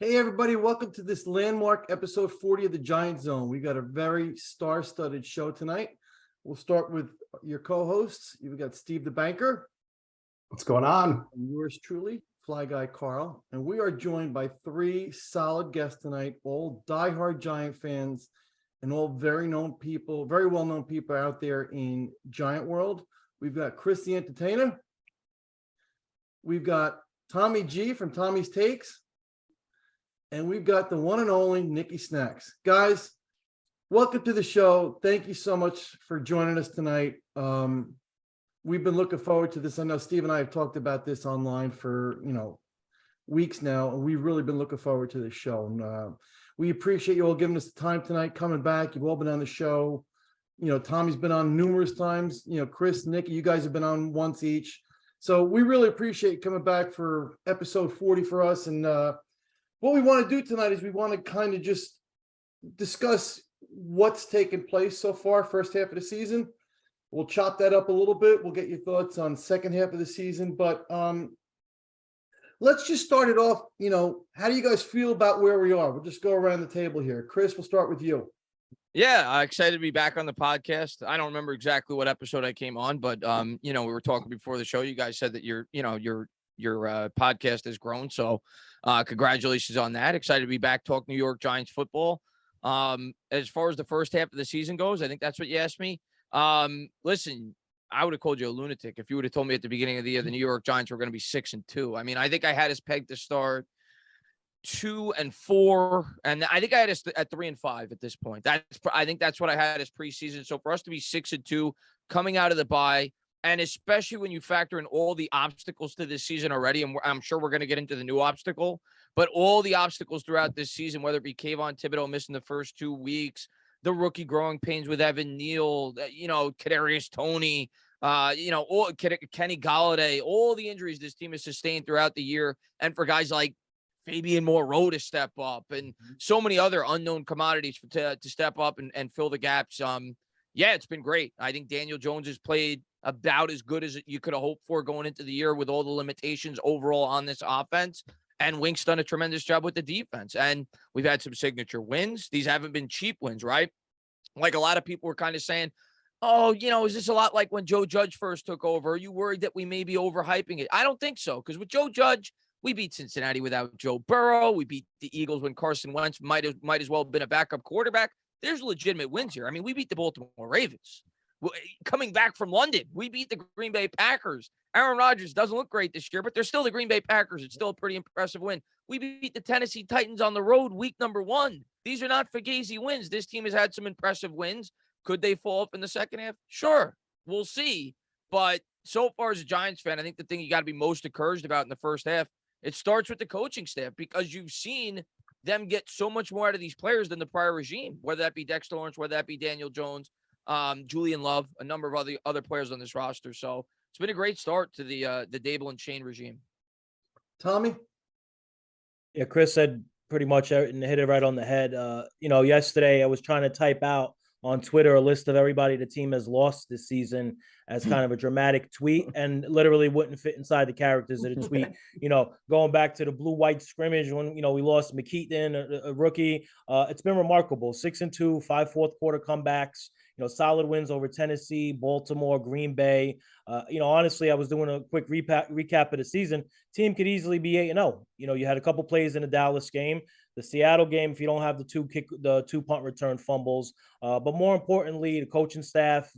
Hey, everybody, welcome to this landmark episode 40 of the Giant Zone. We got a very star-studded show tonight. We'll start with your co-hosts. You've got Steve the Banker. What's going on? And yours truly, Fly Guy Carl. And we are joined by three solid guests tonight, all diehard Giant fans and all very known people, very well-known people out there in Giant world. We've got Chris the Entertainer. We've got Tommy G from Tommy's Takes. And we've got the one and only Nikki Snacks. Guys, welcome to the show. Thank you so much for joining us tonight. We've been looking forward to this. I know Steve and I have talked about this online for, weeks now, and we've really been looking forward to this show. And we appreciate you all giving us the time tonight, coming back. You've all been on the show. Tommy's been on numerous times. Chris, Nikki, you guys have been on once each. So we really appreciate coming back for episode 40 for us. And what we want to do tonight is we want to kind of just discuss what's taken place so far, first half of the season. We'll chop that up a little bit. We'll get your thoughts on second half of the season. But let's just start it off. How do you guys feel about where we are? We'll just go around the table here. Chris, we'll start with you. Yeah, excited to be back on the podcast. I don't remember exactly what episode I came on, but we were talking before the show. You guys said that your podcast has grown. So congratulations on that. Excited to be back talking New York Giants football. As far as the first half of the season goes, I think that's what you asked me. Listen, I would have called you a lunatic if you would have told me at the beginning of the year the New York Giants were going to be 6-2. I mean, I think I had us pegged to start 2-4, and I think I had us at 3-5 at this point. I think that's what I had as preseason. So for us to be 6-2 coming out of the bye, and especially when you factor in all the obstacles to this season already, and I'm sure we're going to get into the new obstacle, but all the obstacles throughout this season, whether it be Kayvon Thibodeau missing the first 2 weeks, the rookie growing pains with Evan Neal, Kadarius Toney, Kenny Golladay, all the injuries this team has sustained throughout the year, and for guys like Fabian Moreau to step up, and so many other unknown commodities to step up and fill the gaps. It's been great. I think Daniel Jones has played about as good as you could have hoped for going into the year with all the limitations overall on this offense. And Wink's done a tremendous job with the defense. And we've had some signature wins. These haven't been cheap wins, right? Like a lot of people were kind of saying, is this a lot like when Joe Judge first took over? Are you worried that we may be overhyping it? I don't think so. Because with Joe Judge, we beat Cincinnati without Joe Burrow. We beat the Eagles when Carson Wentz might as well have been a backup quarterback. There's legitimate wins here. I mean, we beat the Baltimore Ravens. Coming back from London, we beat the Green Bay Packers. Aaron Rodgers doesn't look great this year, but they're still the Green Bay Packers. It's still a pretty impressive win. We beat the Tennessee Titans on the road week number 1. These are not fugazi wins. This team has had some impressive wins. Could they fall up in the second half? Sure. We'll see. But so far as a Giants fan, I think the thing you got to be most encouraged about in the first half, it starts with the coaching staff, because you've seen them get so much more out of these players than the prior regime, whether that be Dexter Lawrence, whether that be Daniel Jones, Julian Love, a number of other players on this roster. So it's been a great start to the Daboll and Shane regime. Tommy? Yeah, Chris said pretty much and hit it right on the head. Yesterday I was trying to type out on Twitter a list of everybody the team has lost this season as kind of a dramatic tweet, and literally wouldn't fit inside the characters of the tweet. Going back to the blue-white scrimmage when, we lost McKeaton, a rookie. It's been remarkable. 6-2, 5 fourth quarter comebacks, solid wins over Tennessee, Baltimore, Green Bay. Honestly, I was doing a quick recap of the season. Team could easily be 8-0. You had a couple plays in the Dallas game, the Seattle game, if you don't have the 2 punt return fumbles. But more importantly, the coaching staff,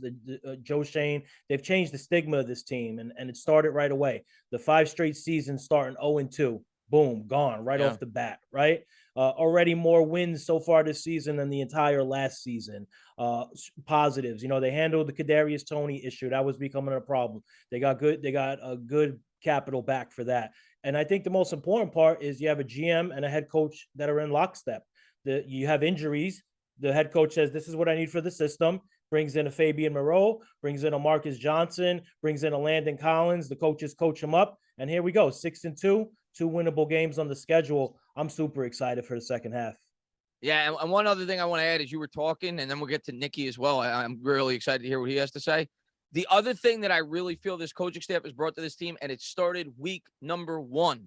Joe Shane, they've changed the stigma of this team, and it started right away. The 5 straight seasons starting 0-2. Boom, gone right off the bat, right? Already more wins so far this season than the entire last season. Positives, they handled the Kadarius Toney issue. That was becoming a problem. They got a good capital back for that. And I think the most important part is you have a GM and a head coach that are in lockstep. You have injuries. The head coach says, this is what I need for the system. Brings in a Fabian Moreau, brings in a Marcus Johnson, brings in a Landon Collins. The coaches coach him up. And here we go, 6-2, 2 winnable games on the schedule. I'm super excited for the second half. Yeah, and one other thing I want to add is you were talking, and then we'll get to Nikki as well. I'm really excited to hear what he has to say. The other thing that I really feel this coaching staff has brought to this team, and it started week number 1,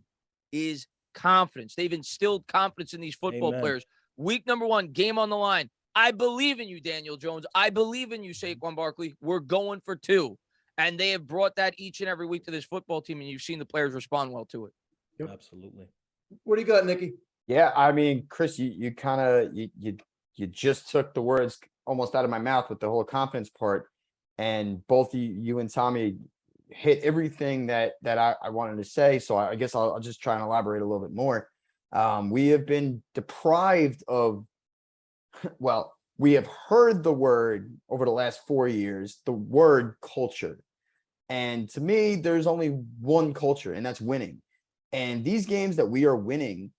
is confidence. They've instilled confidence in these football Amen. players. Week number 1, game on the line. I believe in you, Daniel Jones. I believe in you, Saquon Barkley. We're going for 2. And they have brought that each and every week to this football team, and you've seen the players respond well to it. Yep. Absolutely. What do you got, Nikki? Yeah, I mean, Chris, you kind of you just took the words almost out of my mouth with the whole confidence part, and both you and Tommy hit everything that I wanted to say. So I guess I'll just try and elaborate a little bit more. We have been deprived of, well, we have heard the word over the last 4 years, the word culture. And to me, there's only one culture, and that's winning. And these games that we are winning,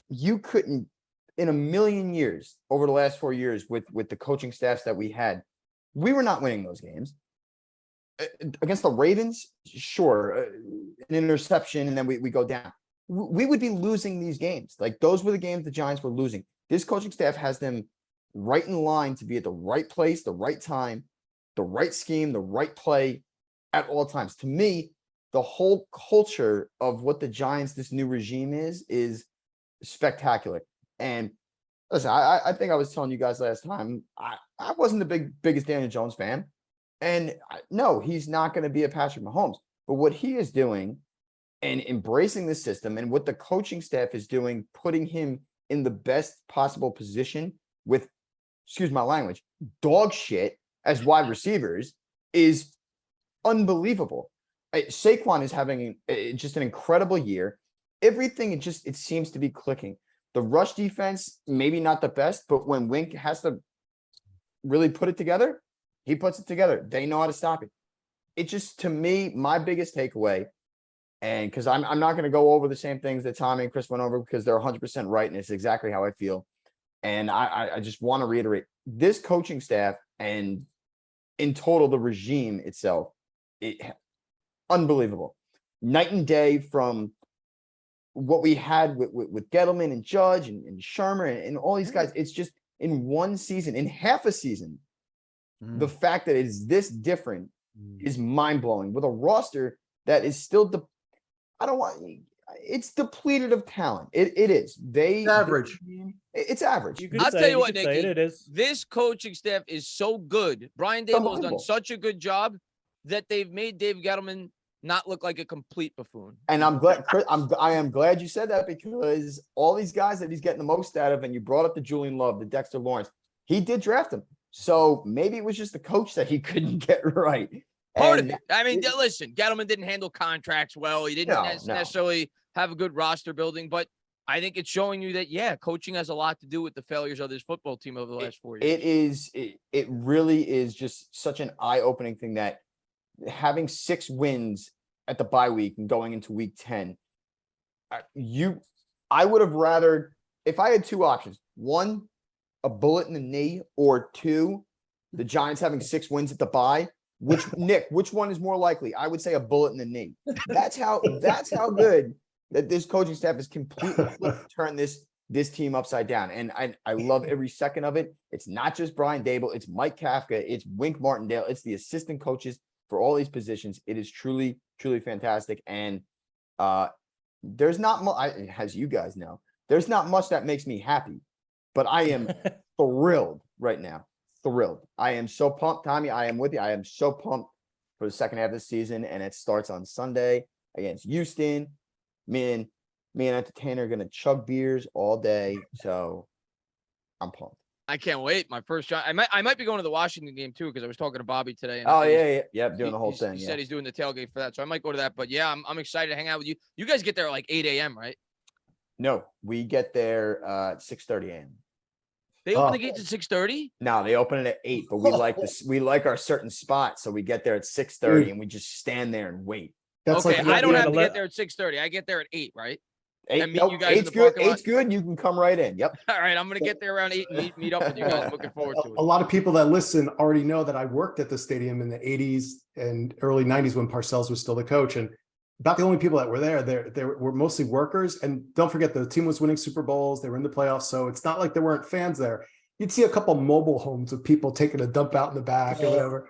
you couldn't, in a million years, over the last 4 years with the coaching staffs that we had, we were not winning those games. Against the Ravens, sure, an interception, and then we go down. We would be losing these games. Like, those were the games the Giants were losing. This coaching staff has them right in line to be at the right place, the right time, the right scheme, the right play at all times. To me, the whole culture of what the Giants, this new regime is spectacular. And listen, I think I was telling you guys last time, I wasn't the biggest Daniel Jones fan. And no, he's not going to be a Patrick Mahomes. But what he is doing and embracing the system, and what the coaching staff is doing, putting him in the best possible position with, excuse my language, dog shit as wide receivers, is unbelievable. Saquon is having just an incredible year. Everything, it seems to be clicking. The rush defense, maybe not the best, but when Wink has to really put it together, he puts it together. They know how to stop it. It just, to me, my biggest takeaway, and because I'm not going to go over the same things that Tommy and Chris went over, because they're 100% right, and it's exactly how I feel. And I just want to reiterate, this coaching staff and in total the regime itself, unbelievable. Night and day from what we had with Gettleman and Judge and Shermer and all these guys. It's just in one season, in half a season, the fact that it is this different is mind-blowing, with a roster that is still it's depleted of talent. It is. Average. It's average. You could I'll say tell it, you what, could say Nikki, it is. this coaching staff is so good. Brian Dable has done Unbelievable. such a good job that they've made Dave Gettleman not look like a complete buffoon. And I'm glad, Chris, I am glad you said that, because all these guys that he's getting the most out of, and you brought up the Julian Love, the Dexter Lawrence, he did draft him. So maybe it was just the coach that he couldn't get right. Part of And it. I mean, listen, Gettleman didn't handle contracts well. He didn't No. necessarily have a good roster building, but I think it's showing you that, yeah, coaching has a lot to do with the failures of this football team over the last 4 years. It really is just such an eye-opening thing, that having 6 wins at the bye week and going into week 10, I would have rather, if I had 2 options, 1, a bullet in the knee, or 2, the Giants having 6 wins at the bye. Which one is more likely? I would say a bullet in the knee. That's how good that this coaching staff has completely turned this team upside down. And I love every second of it. It's not just Brian Dable, it's Mike Kafka, it's Wink Martindale, it's the assistant coaches for all these positions. It is truly, truly fantastic. And there's not much, as you guys know, there's not much that makes me happy, but I am thrilled right now. Thrilled. I am so pumped, Tommy. I am with you. I am so pumped for the second half of the season, and it starts on Sunday against Houston. Me and Entertainer are gonna chug beers all day, so I'm pumped. I can't wait. My first shot. I might be going to the Washington game too, because I was talking to Bobby today. And Oh yeah, doing the whole thing. He Yeah. said he's doing the tailgate for that, so I might go to that. But yeah, I'm excited to hang out with you. You guys get there at like 8 a.m., right? No, we get there at 6:30 a.m. They open Oh. the gates at 6:30. No, they open it at 8, but we like this. We like our certain spot, so we get there at 6:30 and we just stand there and wait. That's Okay, like I don't yeah, have to let- get there at 6:30. I get there at 8, right? 8, And meet you guys in eight's the good. parking lot? 8's good. You can come right in. Yep. All right, I'm gonna get there around 8 and meet up with you guys. Looking forward to A it. lot of people that listen already know that I worked at the stadium in the 80s and early 90s when Parcells was still the coach. And about the only people that were there, they were mostly workers. And don't forget, the team was winning Super Bowls. They were in the playoffs. So it's not like there weren't fans there. you'd see a couple mobile homes with people taking a dump out in the back or whatever.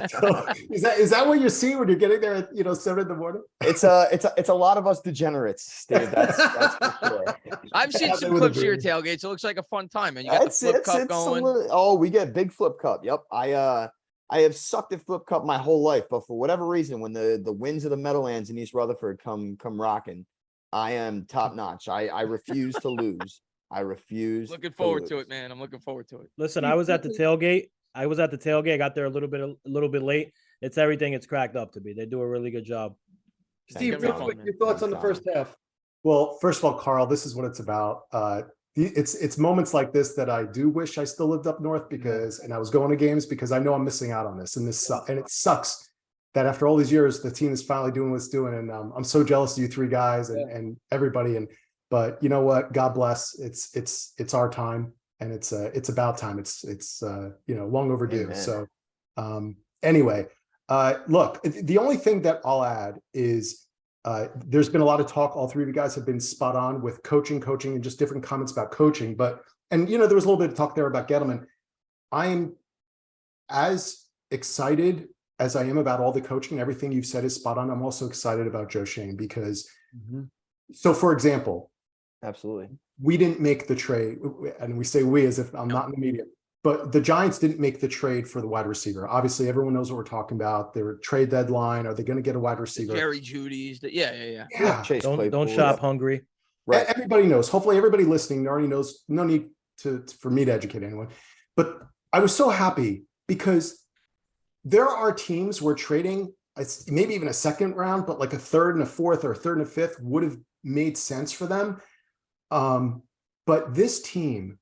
So is that what you're seeing when you're getting there at 7 in the morning? It's a lot of us degenerates, Steve. That's for sure. I've seen Yeah, some they would clips of your agree. tailgates. It looks like a fun time, and you got the It's flip it's cup it's a going. little, oh, we get big flip cup. Yep. I have sucked at flip cup my whole life, but for whatever reason, when the winds of the Meadowlands in East Rutherford come rocking, I am top notch. I refuse to lose. I refuse. Looking forward to lose. it, man. I'm looking forward to it. Listen, I was at the tailgate. I got there a little bit late. It's everything it's cracked up to be. They do a really good job. Steve, Thank real you. quick, your thoughts on the first half? Well, first of all, Carl, this is what it's about. It's moments like this that I do wish I still lived up north and I was going to games because I know I'm missing out on this, and it sucks that after all these years the team is finally doing what it's doing, and I'm so jealous of you three guys and everybody. But you know what? God bless. It's our time, and it's about time. It's long overdue. Amen. So anyway, look, the only thing that I'll add is there's been a lot of talk. All three of you guys have been spot on with coaching, and just different comments about coaching. But there was a little bit of talk there about Gettleman. I am as excited as I am about all the coaching. Everything you've said is spot on. I'm also excited about Joe Schoen because, so for example, Absolutely. we didn't make the trade, and we say we as if I'm not in the media, but the Giants didn't make the trade for the wide receiver. Obviously, everyone knows what we're talking about. Their trade deadline. Are they going to get a wide receiver? Jerry Judy's. Yeah. Chase Don't Claypool. shop hungry. Right. Everybody knows. Hopefully, everybody listening already knows. No need for me to educate anyone. But I was so happy because there are teams where trading, it's maybe even a second round, but like a third and a fourth or a third and a fifth would have made sense for them. But this team,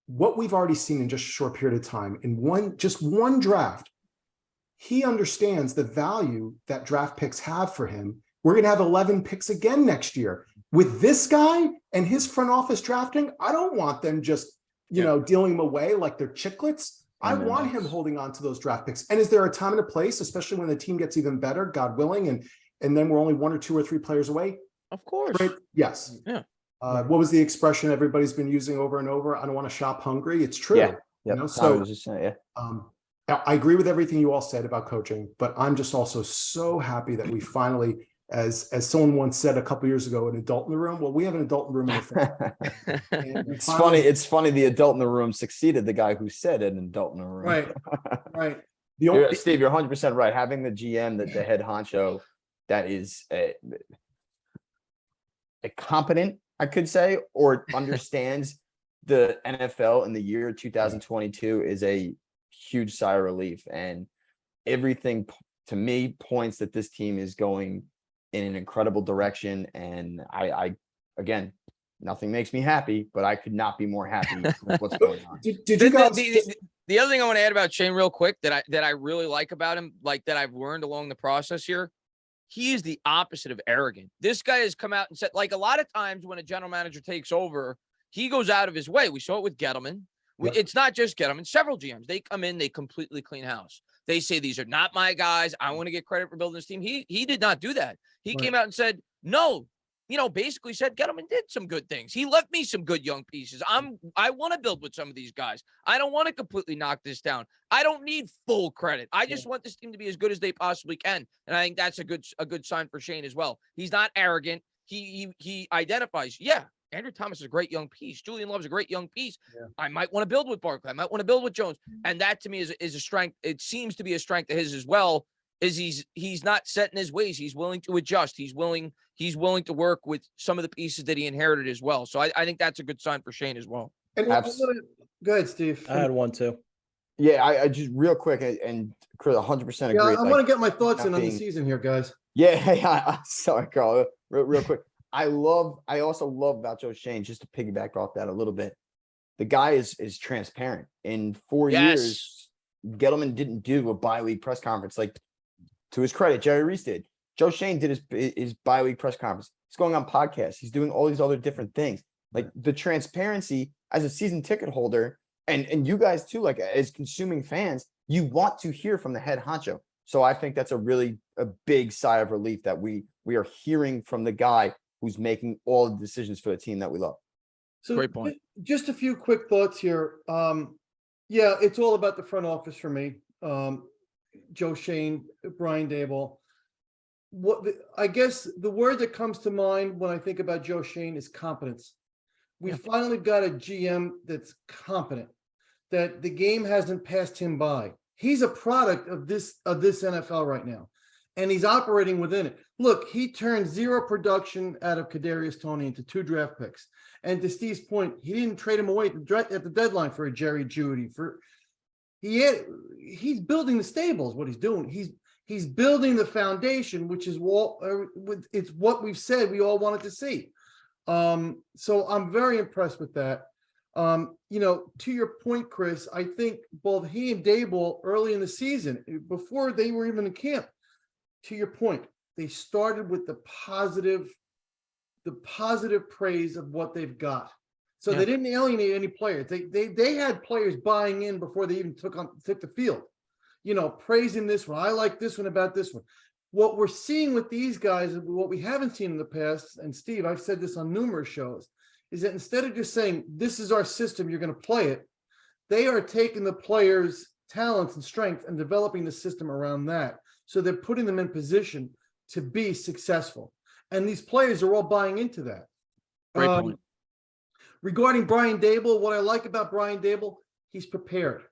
what we've already seen in just a short period of time, in just one draft, he understands the value that draft picks have for him. We're going to have 11 picks again next year. With this guy and his front office drafting, I don't want them just, dealing them away like they're chiclets. I want him holding on to those draft picks. And is there a time and a place, especially when the team gets even better, God willing, and then we're only 1 or 2 or 3 players away? Of course. Right? Yes. Yeah. What was the expression everybody's been using over and over? I don't want to shop hungry. It's true. Yeah. Yep. I So was just saying, yeah. I agree with everything you all said about coaching, but I'm just also so happy that we finally, as someone once said a couple years ago, an adult in the room. Well, we have an adult in the room in the family. And we It's finally- funny. It's funny. The adult in the room succeeded the guy who said an adult in the room. Right. The only, Steve, you're 100% right. Having the GM, the head honcho, that is a competent, I could say, or understands the NFL in the year 2022 is a huge sigh of relief. And everything to me points that this team is going in an incredible direction. And I again, nothing makes me happy, but I could not be more happy with what's going on. did you guys? The other thing I want to add about Shane real quick that I really like about him, like that I've learned along the process here, he is the opposite of arrogant. This guy has come out and said, like a lot of times when a general manager takes over, he goes out of his way. We saw it with Gettleman. Yep. It's not just Gettleman, several GMs. They come in, they completely clean house. They say, these are not my guys. I want to get credit for building this team. He did not do that. He came out and said, no, basically said Gettleman did some good things. He left me some good young pieces. I want to build with some of these guys. I don't want to completely knock this down. I don't need full credit. I just want this team to be as good as they possibly can. And I think that's a good sign for Shane as well. He's not arrogant. He identifies, Andrew Thomas is a great young piece. Julian Love's a great young piece. Yeah. I might want to build with Barkley. I might want to build with Jones. And that to me is a strength. It seems to be a strength of his as well. Is he's not set in his ways. He's willing to adjust. He's willing to work with some of the pieces that he inherited as well. So I think that's a good sign for Shane as well. And go ahead, Steve. I had one too. Yeah, I just real quick and Chris 100% agree. Yeah, I want to get my thoughts in on the season here, guys. Yeah, sorry, Carl. Real quick. I also love about Joe Schoen, just to piggyback off that a little bit. The guy is transparent. In 4 years, Gettleman didn't do a bi-week press conference. Like, to his credit, Jerry Reese did. Joe Schoen did his bi-week press conference. He's going on podcasts. He's doing all these other different things. Like the transparency as a season ticket holder, and you guys too, like as consuming fans, you want to hear from the head honcho. So I think that's a big sigh of relief that we are hearing from the guy who's making all the decisions for the team that we love. So Great point. Just a few quick thoughts here. Yeah, it's all about the front office for me. Joe Shane, Brian Dable. I guess the word that comes to mind when I think about Joe Shane is competence. We finally got a GM that's competent, that the game hasn't passed him by. He's a product of this NFL right now, and he's operating within it. Look, he turned zero production out of Kadarius Toney into 2 draft picks. And to Steve's point, he didn't trade him away at the deadline for a Jerry Jeudy. He's building the stables. What he's doing, he's building the foundation, which is it's what we've said we all wanted to see. So I'm very impressed with that. To your point, Chris, I think both he and Dable early in the season, before they were even in camp, to your point, they started with the positive praise of what they've got. So they didn't alienate any players. They had players buying in before they even took the field, praising this one. I like this one about this one. What we're seeing with these guys, what we haven't seen in the past, and Steve, I've said this on numerous shows, is that instead of just saying, this is our system, you're going to play it, they are taking the players' talents and strengths and developing the system around that. So they're putting them in position to be successful. And these players are all buying into that. Great point. Regarding Brian Dable, what I like about Brian Dable, he's prepared.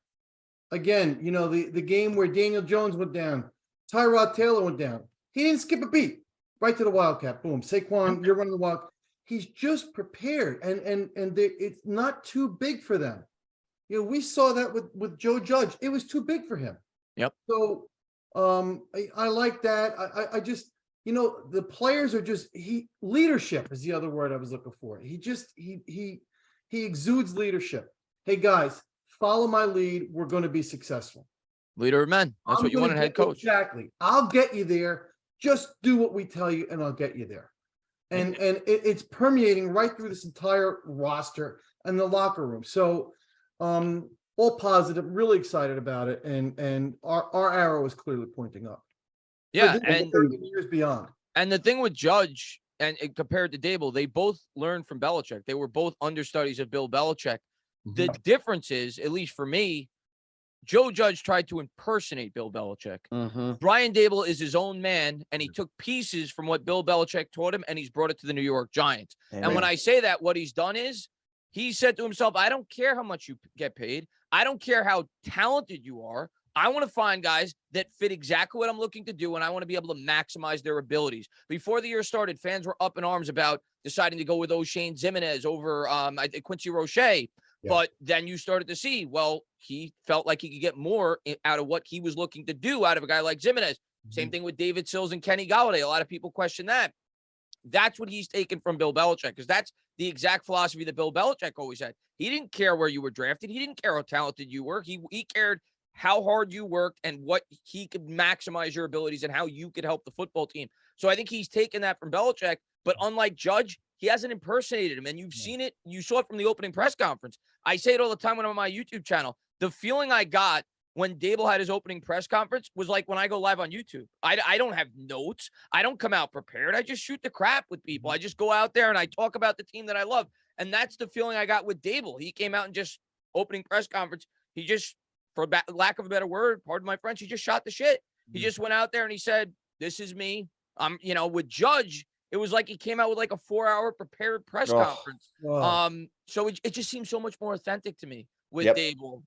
Again, the game where Daniel Jones went down, Tyrod Taylor went down. He didn't skip a beat. Right to the Wildcat. Boom. Saquon, you're running the Wildcat. He's just prepared. And it's not too big for them. We saw that with Joe Judge. It was too big for him. Yep. So I like that. I just, the players are just, leadership is the other word I was looking for. He exudes leadership. Hey guys, follow my lead. We're going to be successful. Leader of men. That's what you want in a head coach. Exactly. I'll get you there. Just do what we tell you and I'll get you there. And it's permeating right through this entire roster and the locker room. So all positive, really excited about it. And our arrow is clearly pointing up. Yeah. And 30 years beyond. And the thing with Judge and compared to Dable, they both learned from Belichick. They were both understudies of Bill Belichick. The difference is, at least for me, Joe Judge tried to impersonate Bill Belichick. Brian Dable is his own man, and he took pieces from what Bill Belichick taught him, and he's brought it to the New York Giants. And when I say that, what he's done is he said to himself, I don't care how much you get paid. I don't care how talented you are. I want to find guys that fit exactly what I'm looking to do, and I want to be able to maximize their abilities. Before the year started, fans were up in arms about deciding to go with O'Shane Ximines over Quincy Roche. Yeah. But then you started to see, well, he felt like he could get more out of what he was looking to do out of a guy like Ximines. Same thing with David Sills and Kenny Golladay. A lot of people question that. That's what he's taken from Bill Belichick, because that's the exact philosophy that Bill Belichick always had. He didn't care where you were drafted. He didn't care how talented you were. He cared how hard you worked and what he could maximize your abilities and how you could help the football team. So I think he's taken that from Belichick, but unlike Judge, he hasn't impersonated him. And you've seen it. You saw it from the opening press conference. I say it all the time when I'm on my YouTube channel. The feeling I got when Dable had his opening press conference was like when I go live on YouTube. I don't have notes. I don't come out prepared. I just shoot the crap with people. I just go out there and I talk about the team that I love. And that's the feeling I got with Dable. He came out and just opening press conference. He just, for lack of a better word, pardon my French, he just shot the shit. He just went out there and he said, this is me. With Judge, it was like he came out with like a 4-hour prepared press conference. So it just seems so much more authentic to me with Dable.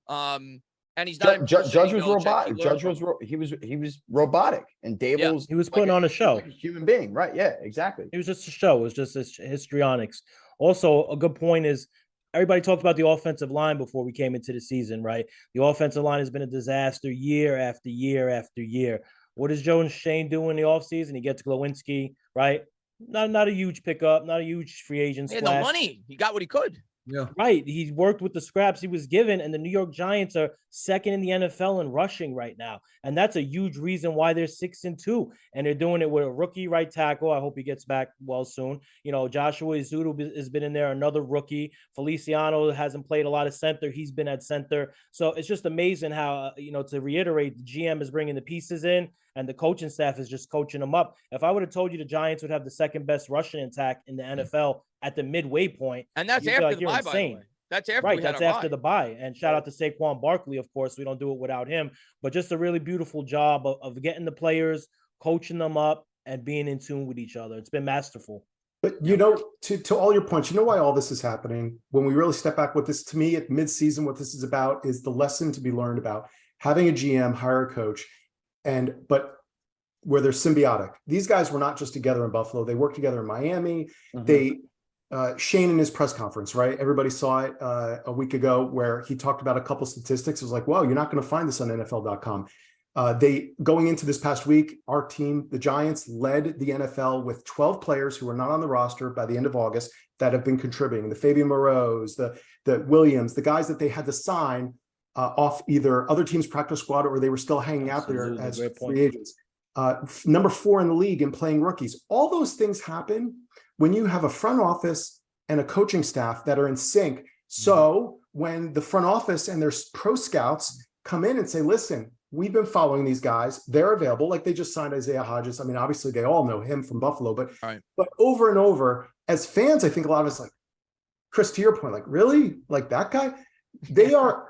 And he's not. Judge was robotic. Judge was he was robotic, and Dable's he was putting on a show. Like a human being, right? Yeah, exactly. It was just a show. It was just histrionics. Also, a good point is everybody talked about the offensive line before we came into the season, right? The offensive line has been a disaster year after year after year. What does Joe and Shane do in the offseason? He gets Glowinski, right? Not a huge pickup, not a huge free agent splash. He had the money. He got what he could. Yeah. Right. He worked with the scraps he was given, and the New York Giants are second in the NFL in rushing right now. And that's a huge reason why they're 6-2. And they're doing it with a rookie right tackle. I hope he gets back well soon. Joshua Ezeudu has been in there, another rookie. Feliciano hasn't played a lot of center. He's been at center. So it's just amazing how, to reiterate, the GM is bringing the pieces in. and the coaching staff is just coaching them up. If I would have told you the Giants would have the second best rushing attack in the NFL at the midway point, And that's you'd be after like, the "You're bye, by the insane." way. That's after Right, we had that's our after bye. the bye. And shout out to Saquon Barkley, of course. We don't do it without him, but just a really beautiful job of getting the players, coaching them up, and being in tune with each other. It's been masterful. But to all your points, you know why all this is happening? When we really step back, what this to me at midseason, what this is about is the lesson to be learned about having a GM, hire a coach, but where they're symbiotic. These guys were not just together in Buffalo; they worked together in Miami. Shane in his press conference, right? Everybody saw it a week ago where he talked about a couple statistics. It was like, wow, you're not going to find this on NFL.com. Going into this past week, our team, the Giants, led the NFL with 12 players who are not on the roster by the end of August that have been contributing. The Fabian Moreau's, the Williams, the guys that they had to sign off either other teams' practice squad or they were still hanging out there Absolutely, as great point. free agents. Number 4 in the league in playing rookies. All those things happen when you have a front office and a coaching staff that are in sync. So when the front office and their pro scouts come in and say, listen, we've been following these guys. They're available. Like they just signed Isaiah Hodgins. I mean, obviously they all know him from Buffalo, but over and over as fans, I think a lot of us like, Chris, to your point, like really like that guy, they are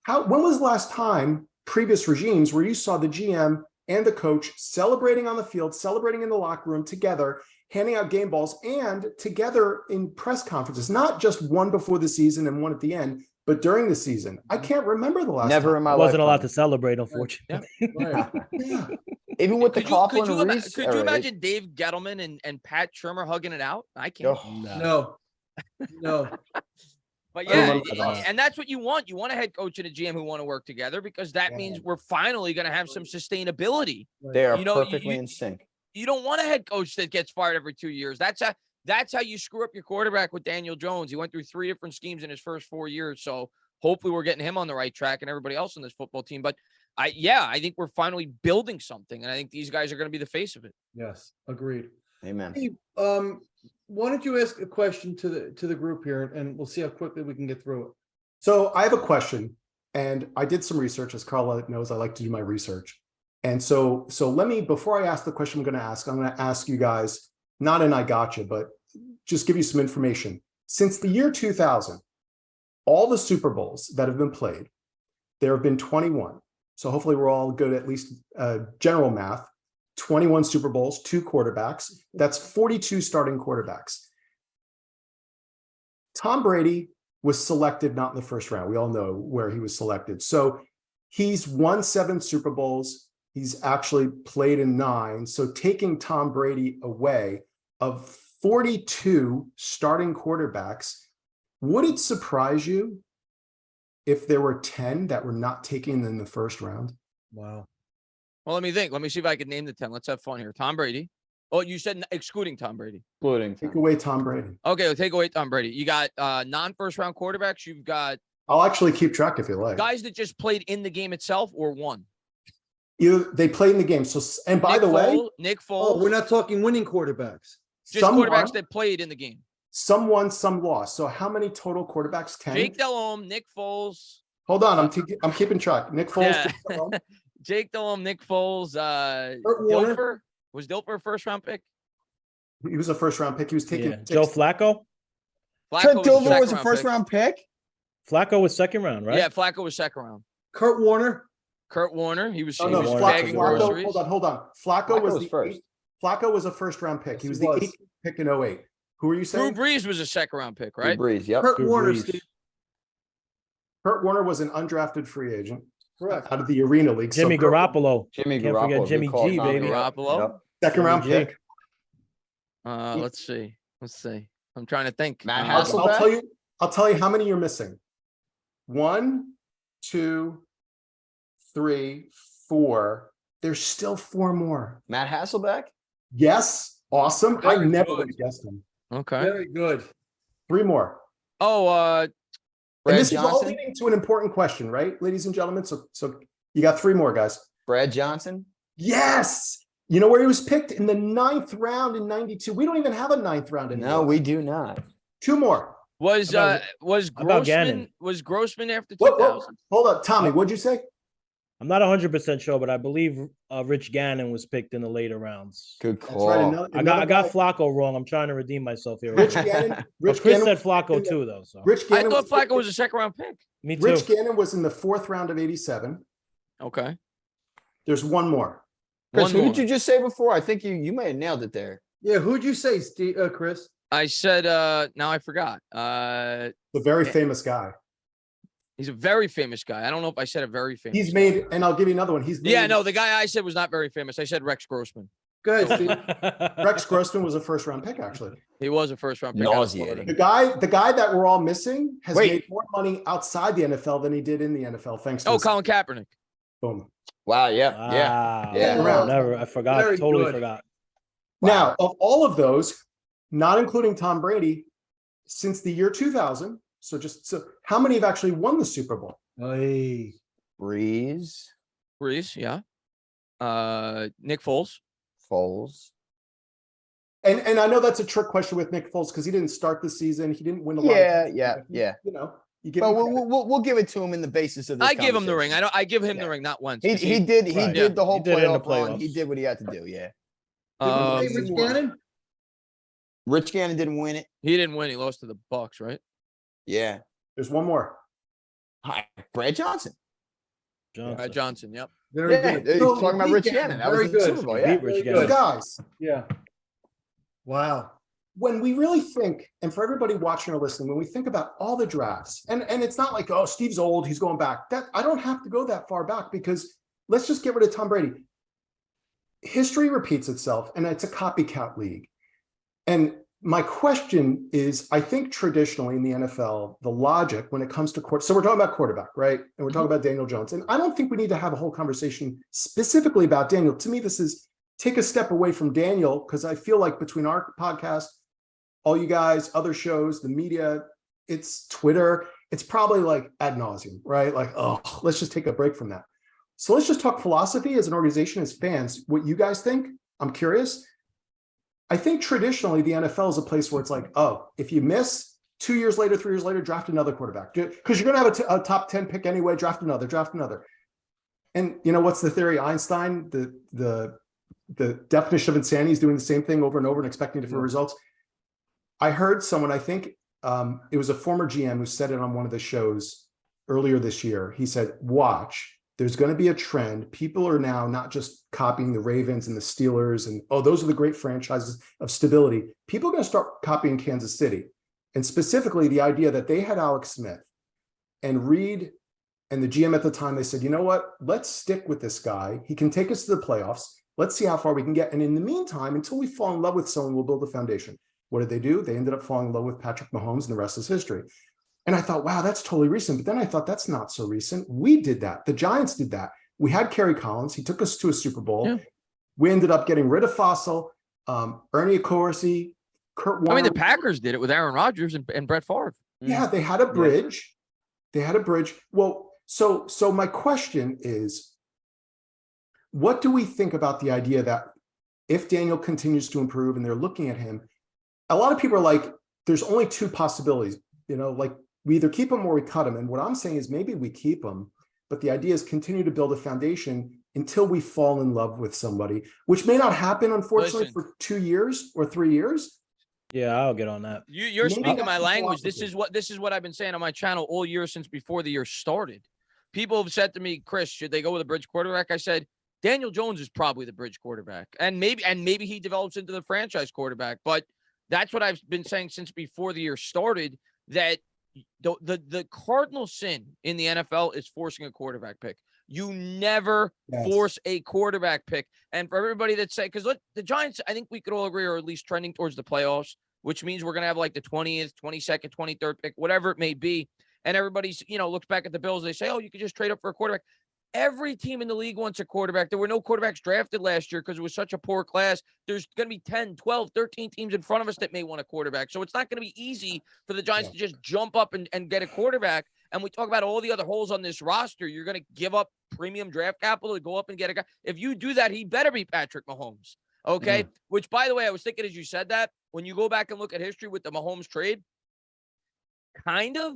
when was the last time previous regimes where you saw the GM and the coach celebrating on the field, celebrating in the locker room together, handing out game balls and together in press conferences, not just one before the season and one at the end, but during the season? I can't remember the last Never time. in my I life. wasn't allowed to celebrate, unfortunately. Right. Yeah. Even with the Coughlin could you, and Reese. could you imagine Dave Gettleman and Pat Trimmer hugging it out? I can't. No. But I don't yeah, know about that. and that's what you want. You want a head coach and a GM who want to work together because that means we're finally going to have some sustainability. They are You know, perfectly you- in sync. You don't want a head coach that gets fired every 2 years. That's how you screw up your quarterback with Daniel Jones. He went through 3 different schemes in his first 4 years. So hopefully we're getting him on the right track and everybody else on this football team. But I think we're finally building something, and I think these guys are going to be the face of it. Yes, agreed. Amen. Steve, why don't you ask a question to the group here, and we'll see how quickly we can get through it. So I have a question, and I did some research. As Carl knows, I like to do my research. And so let me, before I ask the question I'm going to ask you guys, not an I gotcha, but just give you some information. Since the year 2000, all the Super Bowls that have been played, there have been 21. So hopefully we're all good at least general math. 21 Super Bowls, 2 quarterbacks. That's 42 starting quarterbacks. Tom Brady was selected not in the first round. We all know where he was selected. So he's won 7 Super Bowls. He's actually played in 9. So taking Tom Brady away, of 42 starting quarterbacks, would it surprise you if there were 10 that were not taken in the first round? Wow. Well, let me think. Let me see if I can name the 10. Let's have fun here. Tom Brady. Oh, you said excluding Tom Brady. Take away Tom Brady. Okay, we'll take away Tom Brady. You got non-first round quarterbacks. You've got I'll actually keep track if you like. guys that just played in the game itself or won. They played in the game. So, and by the way, Nick Oh, Foles. we're not talking winning quarterbacks. just some quarterbacks won, that played in the game. some won, some lost. So how many total quarterbacks? 10? Jake Delhomme, Nick Foles. Hold on, I'm keeping track. Nick Foles. Yeah. Jake Delhomme. Jake Delhomme, Nick Foles, Kurt Warner. Dilfer. Was Dilfer a first round pick? He was a first round pick. He was taken. Yeah. Joe Flacco. Trent Dilfer was a second first pick. round pick. Flacco was second round, right? Yeah, Flacco was second round. Kurt Warner. Kurt Warner, he was, Oh he no, was Warner. bagging Flacco. groceries. Hold on. Flacco was the first. Flacco was a first round pick. Yes, He was he the was. 8th pick in 08. Who are you Drew saying? Brees was a second round pick, Drew right? Brees. Yep. Kurt Drew Warner. Brees. Steve. Kurt Warner was an undrafted free agent Correct. out of the Arena League. So Jimmy Kurt- Garoppolo. Jimmy Can't Garoppolo. forget good Jimmy call, G, Tommy. baby. Garoppolo. Yep. second round Jimmy G. pick. Let's see. I'm trying to think. Matt Uh, Hasselbeck? I'll tell you how many you're missing. 1, 2, 3, 4. There's still 4 more. Matt Hasselbeck. Yes, awesome. I Very never good. would have guessed him. Okay. Very good. 3 more. Oh, And Brad this is all Johnson. leading to an important question, right, ladies and gentlemen? So you got 3 more, guys. Brad Johnson. Yes. You know where he was picked? In the 9th round in 92. We don't even have a 9th round anymore. No, we do not. 2 more. was How about Grossman Gannon? was Grossman after Whoa, 2000? Hold up, Tommy, what'd you say? I'm not 100% sure, but I believe Rich Gannon was picked in the later rounds. Good That's call. right. I got Flacco wrong. I'm trying to redeem myself here. Rich Gannon. But Rich Chris Gannon. said Flacco too, though. So Rich I Gannon. thought Flacco was a second round pick. me too. Rich Gannon was in the 4th round of '87. Okay. There's one more. Chris, One who more. did you just say before? I think you may have nailed it there. Yeah, who'd you say, Steve, Chris? I said, now I forgot. The very Yeah. famous guy. He's a very famous guy. I don't know if I said a very famous He's guy. made, and I'll give you another one. He's made, Yeah, no, the guy I said was not very famous. I said Rex Grossman. Go ahead, Steve. Rex Grossman was a 1st round pick, actually. He was a first round pick. out of Florida. Nauseating. The guy that we're all missing has Wait. made more money outside the NFL than he did in the NFL. Thanks to Oh, his- Colin Kaepernick. boom. Wow. Yeah. Yeah. Wow. Yeah. No, never. I forgot. Very Totally good. forgot. Now, of all of those, not including Tom Brady, since the year 2000, so how many have actually won the Super Bowl? Hey. Breeze, Breeze, yeah. Nick Foles. Foles. And I know that's a trick question with Nick Foles because he didn't start the season. He didn't win a lot. Yeah. Of Yeah. but he- Yeah. You know, you give But him we'll, credit. we'll give it to him in the basis of this. I give him the ring. conversation. I give him Yeah. the ring, not once. He 'cause did he Right. did the whole He did it in the playoff run. He playoffs. did what he had to do. Yeah. Hey, Hey, Rich Rich Gannon? Rich Gannon didn't win it. he didn't win. He lost to the Bucks, right? Yeah. There's one more. Hi, Brad Johnson. Johnson. Johnson. Yep. Very Yeah, good. he's No, talking about Rich Rich Gannon. That was Very the good. Super Bowl. He Yeah. beat Rich Very So good. Gannon. guys, Yeah. Wow. when we really think, and for everybody watching or listening, when we think about all the drafts, and it's not like, oh, Steve's old, he's going back. That I don't have to go that far back because let's just get rid of Tom Brady. History repeats itself, and it's a copycat league. And my question is, I think traditionally in the NFL, the logic when it comes to so we're talking about quarterback, right? And we're talking about Daniel Jones. And I don't think we need to have a whole conversation specifically about Daniel. To me, this is take a step away from Daniel, because I feel like between our podcast, all you guys, other shows, the media, it's Twitter, it's probably like ad nauseum, right? Like, oh, let's just take a break from that. So let's just talk philosophy as an organization, as fans, what you guys think. I'm curious. I think traditionally the NFL is a place where it's like, oh, if you miss 2 years later, 3 years later, draft another quarterback because you're going to have a top 10 pick anyway, draft another. And you know, what's the theory? Einstein, the definition of insanity is doing the same thing over and over and expecting different results. I heard someone, I think it was a former GM who said it on one of the shows earlier this year. He said, watch, there's going to be a trend. People are now not just copying the Ravens and the Steelers and, oh, those are the great franchises of stability. People are going to start copying Kansas City. And specifically the idea that they had Alex Smith and Reed and the GM at the time, they said, you know what, let's stick with this guy. He can take us to the playoffs. Let's see how far we can get. And in the meantime, until we fall in love with someone, we'll build a foundation. What did they do? They ended up falling in love with Patrick Mahomes, and the rest is history. And I thought, wow, that's totally recent. But then I thought, that's not so recent. We did that. The Giants did that. We had Kerry Collins. He took us to a Super Bowl. Yeah. We ended up getting rid of Fossil, Ernie Accorsi, Kurt Warner. I mean, the Packers did it with Aaron Rodgers and Brett Favre. Yeah, they had a bridge. They had a bridge. Well, so my question is, what do we think about the idea that if Daniel continues to improve and they're looking at him, a lot of people are like, there's only two possibilities, like we either keep him or we cut him. And what I'm saying is maybe we keep him, but the idea is continue to build a foundation until we fall in love with somebody, which may not happen, unfortunately, Listen. for 2 years or 3 years. Yeah, I'll get on that. You're Maybe speaking that's my the language. philosophy. This is what I've been saying on my channel all year since before the year started. People have said to me, Chris, should they go with a bridge quarterback? I said, Daniel Jones is probably the bridge quarterback. And maybe he develops into the franchise quarterback. But that's what I've been saying since before the year started, that the cardinal sin in the NFL is forcing a quarterback pick. You never Yes. force a quarterback pick. And for everybody that say, because look, the Giants, I think we could all agree, are at least trending towards the playoffs, which means we're going to have like the 20th, 22nd, 23rd pick, whatever it may be. And everybody's, looks back at the Bills. They say, oh, you could just trade up for a quarterback. Every team in the league wants a quarterback. There were no quarterbacks drafted last year because it was such a poor class. There's going to be 10, 12, 13 teams in front of us that may want a quarterback. So it's not going to be easy for the Giants to just jump up and get a quarterback. And we talk about all the other holes on this roster. You're going to give up premium draft capital to go up and get a guy. If you do that, he better be Patrick Mahomes. Okay. Which, by the way, I was thinking as you said that, when you go back and look at history with the Mahomes trade, kind of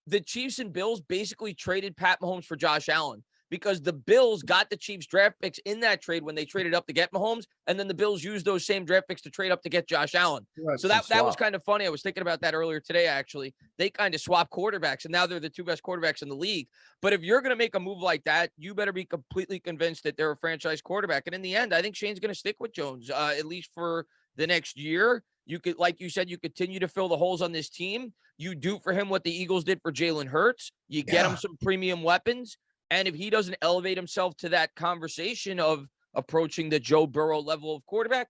the Chiefs and Bills basically traded Pat Mahomes for Josh Allen. because the Bills got the Chiefs draft picks in that trade when they traded up to get Mahomes, and then the Bills used those same draft picks to trade up to get Josh Allen. Right. So that was kind of funny. I was thinking about that earlier today, actually. They kind of swapped quarterbacks, and now they're the two best quarterbacks in the league. But if you're going to make a move like that, you better be completely convinced that they're a franchise quarterback. And in the end, I think Shane's going to stick with Jones, at least for the next year. You could, like you said, you continue to fill the holes on this team. You do for him what the Eagles did for Jalen Hurts. You get him some premium weapons. And if he doesn't elevate himself to that conversation of approaching the Joe Burrow level of quarterback,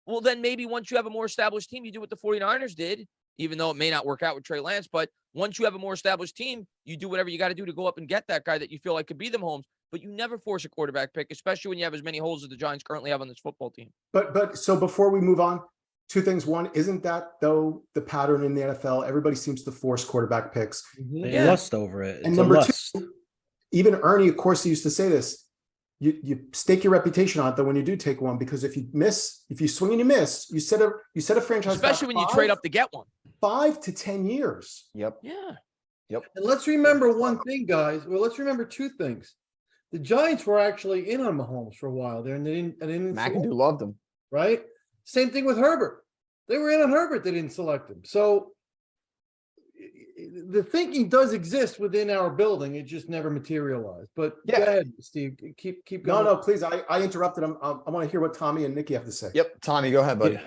well, then maybe once you have a more established team, you do what the 49ers did, even though it may not work out with Trey Lance. But once you have a more established team, you do whatever you got to do to go up and get that guy that you feel like could be them Mahomes. But you never force a quarterback pick, especially when you have as many holes as the Giants currently have on this football team. But so before we move on, two things. One, isn't that though the pattern in the NFL? Everybody seems to force quarterback picks. They Yeah. lust over it. And It's a number lust. two, even Ernie, of course, he used to say this. You stake your reputation on it though when you do take one, because if you swing and you miss, you set a franchise back Especially when you trade up to get one. 5 to 10 years. Yep. Yeah. And let's remember one thing, guys. Well, let's remember two things. The Giants were actually in on Mahomes for a while there, and they didn't select McAdoo him, loved him. right? Same thing with Herbert. They were in on Herbert. They didn't select him. So the thinking does exist within our building. It just never materialized. But Yeah. go ahead, Steve. Keep No, going. please. I interrupted him. I want to hear what Tommy and Nikki have to say. Yep. Tommy, go ahead, buddy.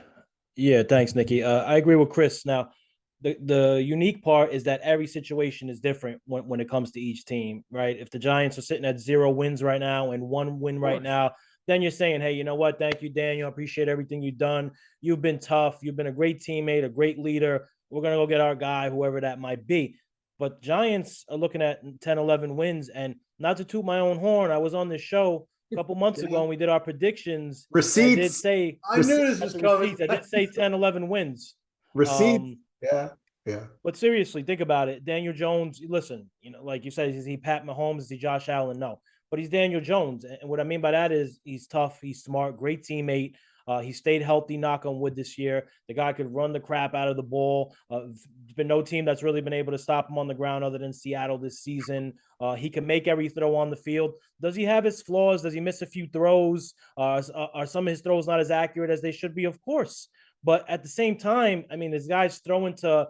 Yeah, thanks, Nikki. I agree with Chris. Now, the unique part is that every situation is different when it comes to each team, right? If the Giants are sitting at 0 wins right now and 1 win right now, then you're saying, hey, you know what? Thank you, Daniel. I appreciate everything you've done. You've been tough. You've been a great teammate, a great leader. We're going to go get our guy, whoever that might be. But Giants are looking at 10, 11 wins. And not to toot my own horn, I was on this show a couple months ago and we did our predictions. I did Receipts. say, I knew this at was the coming. receipts, I did say 10, 11 wins. Receipts. Yeah. But seriously, think about it. Daniel Jones, listen, like you said, is he Pat Mahomes? Is he Josh Allen? No. But he's Daniel Jones. And what I mean by that is he's tough, he's smart, great teammate. He stayed healthy, knock on wood, this year. The guy could run the crap out of the ball. There's been no team that's really been able to stop him on the ground other than Seattle this season. He can make every throw on the field. Does he have his flaws? Does he miss a few throws? Are some of his throws not as accurate as they should be? Of course. But at the same time, I mean, this guy's throwing to,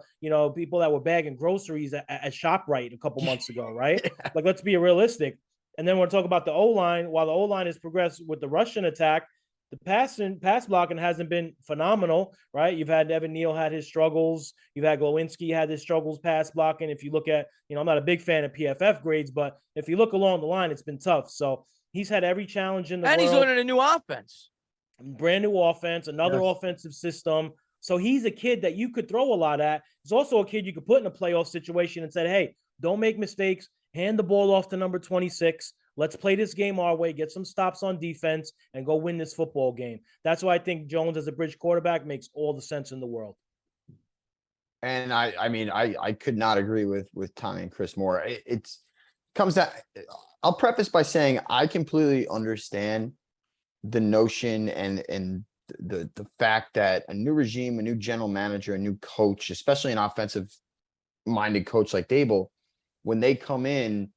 people that were bagging groceries at ShopRite a couple months ago, right? Like, let's be realistic. And then we're talking about the O-line. While the O-line has progressed with the Russian attack, the pass blocking hasn't been phenomenal, right? You've had Evan Neal had his struggles. You've had Glowinski had his struggles pass blocking. If you look at, I'm not a big fan of PFF grades, but if you look along the line, it's been tough. So he's had every challenge in the world. And he's learning a new offense. Brand new offense, another offensive system. So he's a kid that you could throw a lot at. He's also a kid you could put in a playoff situation and said, hey, don't make mistakes. Hand the ball off to number 26. Let's play this game our way, get some stops on defense, and go win this football game. That's why I think Jones as a bridge quarterback makes all the sense in the world. And I could not agree with Tommy and Chris more. It comes down. I'll preface by saying I completely understand the notion and the fact that a new regime, a new general manager, a new coach, especially an offensive minded coach like Dable, when they come in,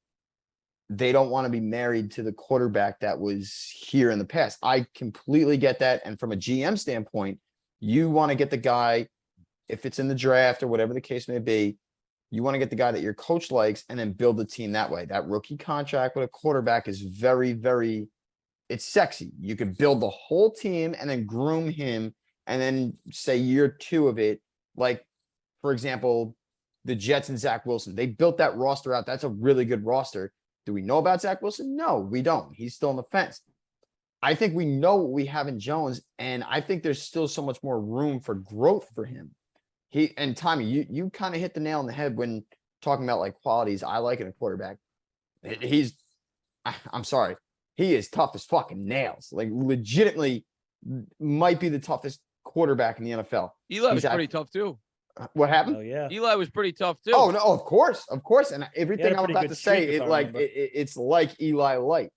they don't want to be married to the quarterback that was here in the past. I completely get that. And from a GM standpoint, you want to get the guy, if it's in the draft or whatever the case may be, you want to get the guy that your coach likes and then build the team that way. That rookie contract with a quarterback is very, very, it's sexy. You could build the whole team and then groom him and then say year 2 of it. Like, for example, the Jets and Zach Wilson, they built that roster out. That's a really good roster. Do we know about Zach Wilson? No, we don't. He's still on the fence. I think we know what we have in Jones, and I think there's still so much more room for growth for him. And Tommy, you kind of hit the nail on the head when talking about like qualities I like in a quarterback. I'm sorry, he is tough as fucking nails. Like, legitimately might be the toughest quarterback in the NFL. Eli was pretty tough too. What happened? Oh, yeah. Eli was pretty tough too. Oh no, of course. And everything I was pretty about good to say, streak, if I remember. it's like Eli light.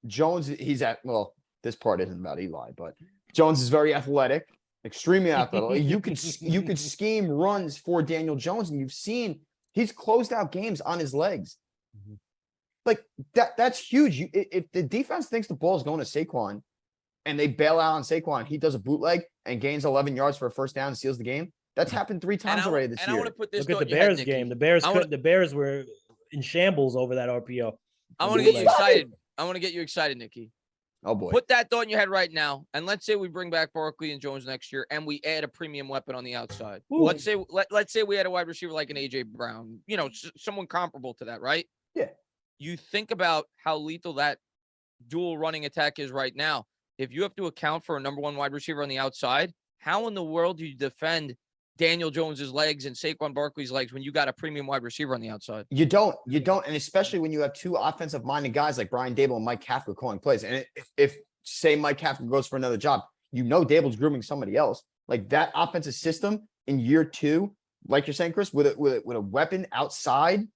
Jones, this part isn't about Eli, but Jones is very athletic, extremely athletic. You could scheme runs for Daniel Jones, and you've seen he's closed out games on his legs. like that's huge. If the defense thinks the ball is going to Saquon and they bail out on Saquon, he does a bootleg and gains 11 yards for a first down and seals the game. That's happened 3 times already this and I year. want to put this Look at thought the in your head, Bears Nikki. game. The Bears I wanna- the Bears were in shambles over that RPO. I The want to get you bootleg. excited. I want to get you excited, Nikki. Oh boy. Put that thought in your head right now, and let's say we bring back Barkley and Jones next year, and we add a premium weapon on the outside. Ooh. Let's say we had a wide receiver like an AJ Brown, someone comparable to that, right? Yeah. You think about how lethal that dual running attack is right now. If you have to account for a number 1 wide receiver on the outside, how in the world do you defend Daniel Jones's legs and Saquon Barkley's legs when you got a premium wide receiver on the outside? You don't, and especially when you have 2 offensive-minded guys like Brian Dable and Mike Kafka calling plays. And if say Mike Kafka goes for another job, Dable's grooming somebody else. Like that offensive system in year 2, like you're saying, Chris, with a weapon outside.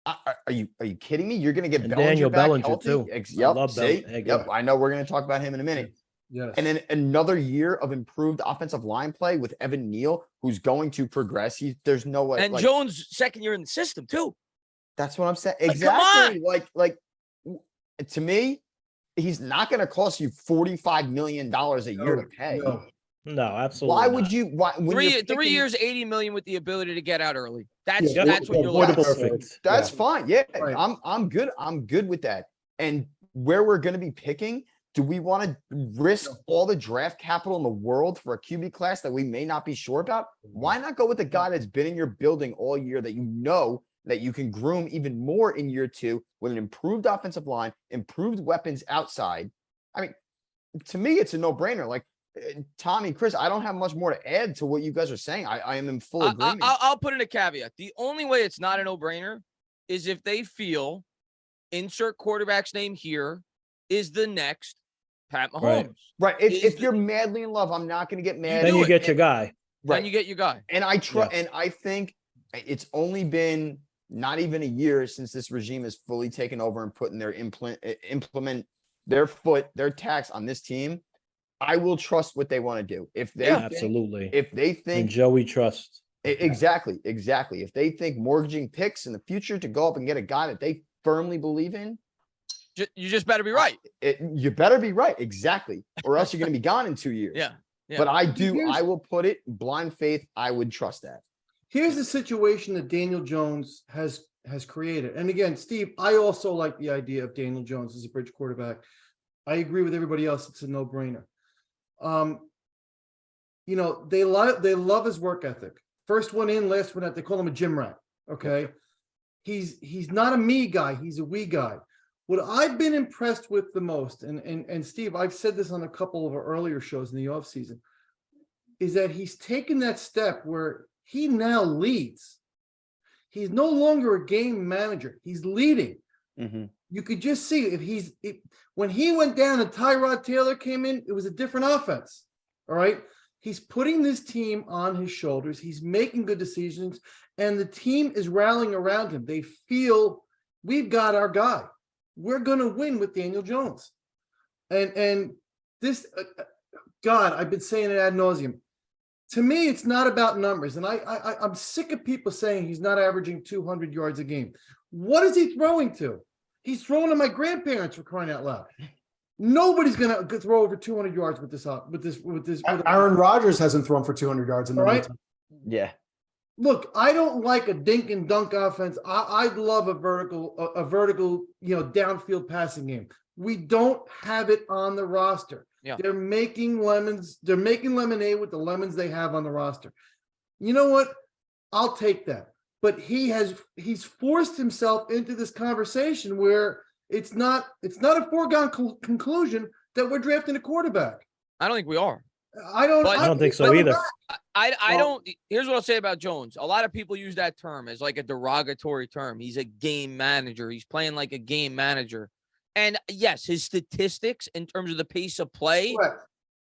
Are you kidding me? You're going to get And Bellinger Daniel back Bellinger, healthy? too. Yep. I love See? Bellinger. Yep. I know we're going to talk about him in a minute. Yes. And then another year of improved offensive line play with Evan Neal, who's going to progress. There's no way. And Jones' second year in the system too. That's what I'm saying. Like, come on. Exactly. To me, he's not going to cost you $45 million a year to pay. No, absolutely. Why not. would you? Why? When you're 3 picking- years, 80 million with the ability to get out early. That's Yeah, that's what you're avoidable looking for. trades. That's Yeah. fine. Yeah, Right. I'm good. I'm good with that. And where we're going to be picking, do we want to risk all the draft capital in the world for a QB class that we may not be sure about? Why not go with the guy that's been in your building all year that you know that you can groom even more in year 2 with an improved offensive line, improved weapons outside? I mean, to me, it's a no-brainer. Like Tommy, Chris, I don't have much more to add to what you guys are saying. I am in full agreement. I'll put in a caveat. The only way it's not a no-brainer is if they feel insert quarterback's name here is the next Pat Mahomes. Right. Right. is If the- you're madly in love, I'm not going to get mad. Then do you it. get your guy. Then you get your guy. And I Yeah. and I think it's only been not even a year since this regime has fully taken over and putting their implement their tax on this team. I will trust what they want to do. If they Yeah, think, absolutely. if they And think Joey trust. exactly. If they think mortgaging picks in the future to go up and get a guy that they firmly believe in, You just better be right. you better be right. Exactly. Or else you're going to be gone in 2 years. Yeah. Yeah. But I Here's- will put it blind faith. I would trust that. Here's the situation that Daniel Jones has created. And again, Steve, I also like the idea of Daniel Jones as a bridge quarterback. I agree with everybody else. It's a no-brainer. They love his work ethic. First one in, last one out. They call him a gym rat. Okay. He's not a me guy, he's a we guy. What I've been impressed with the most, and Steve, I've said this on a couple of our earlier shows in the offseason, is that he's taken that step where he now leads. He's no longer a game manager. He's leading. Mhm. You could just see when he went down and Tyrod Taylor came in, it was a different offense. All right. He's putting this team on his shoulders. He's making good decisions, and the team is rallying around him. They feel we've got our guy. We're going to win with Daniel Jones. And this, God, I've been saying it ad nauseum. To me, it's not about numbers. And I'm sick of people saying he's not averaging 200 yards a game. What is he throwing to? He's throwing to my grandparents, for crying out loud. Nobody's going to throw over 200 yards with this. Aaron Rodgers hasn't thrown for 200 yards in the All right. meantime. Yeah. Look, I don't like a dink and dunk offense. I'd love a vertical, downfield passing game. We don't have it on the roster. Yeah. They're making lemons. They're making lemonade with the lemons they have on the roster. You know what? I'll take that. But he's forced himself into this conversation where it's not a foregone conclusion that we're drafting a quarterback. I don't think we are. I don't think so either. I Well- don't. Here's what I'll say about Jones. A lot of people use that term as like a derogatory term. He's a game manager. He's playing like a game manager. And yes, his statistics in terms of the pace of play,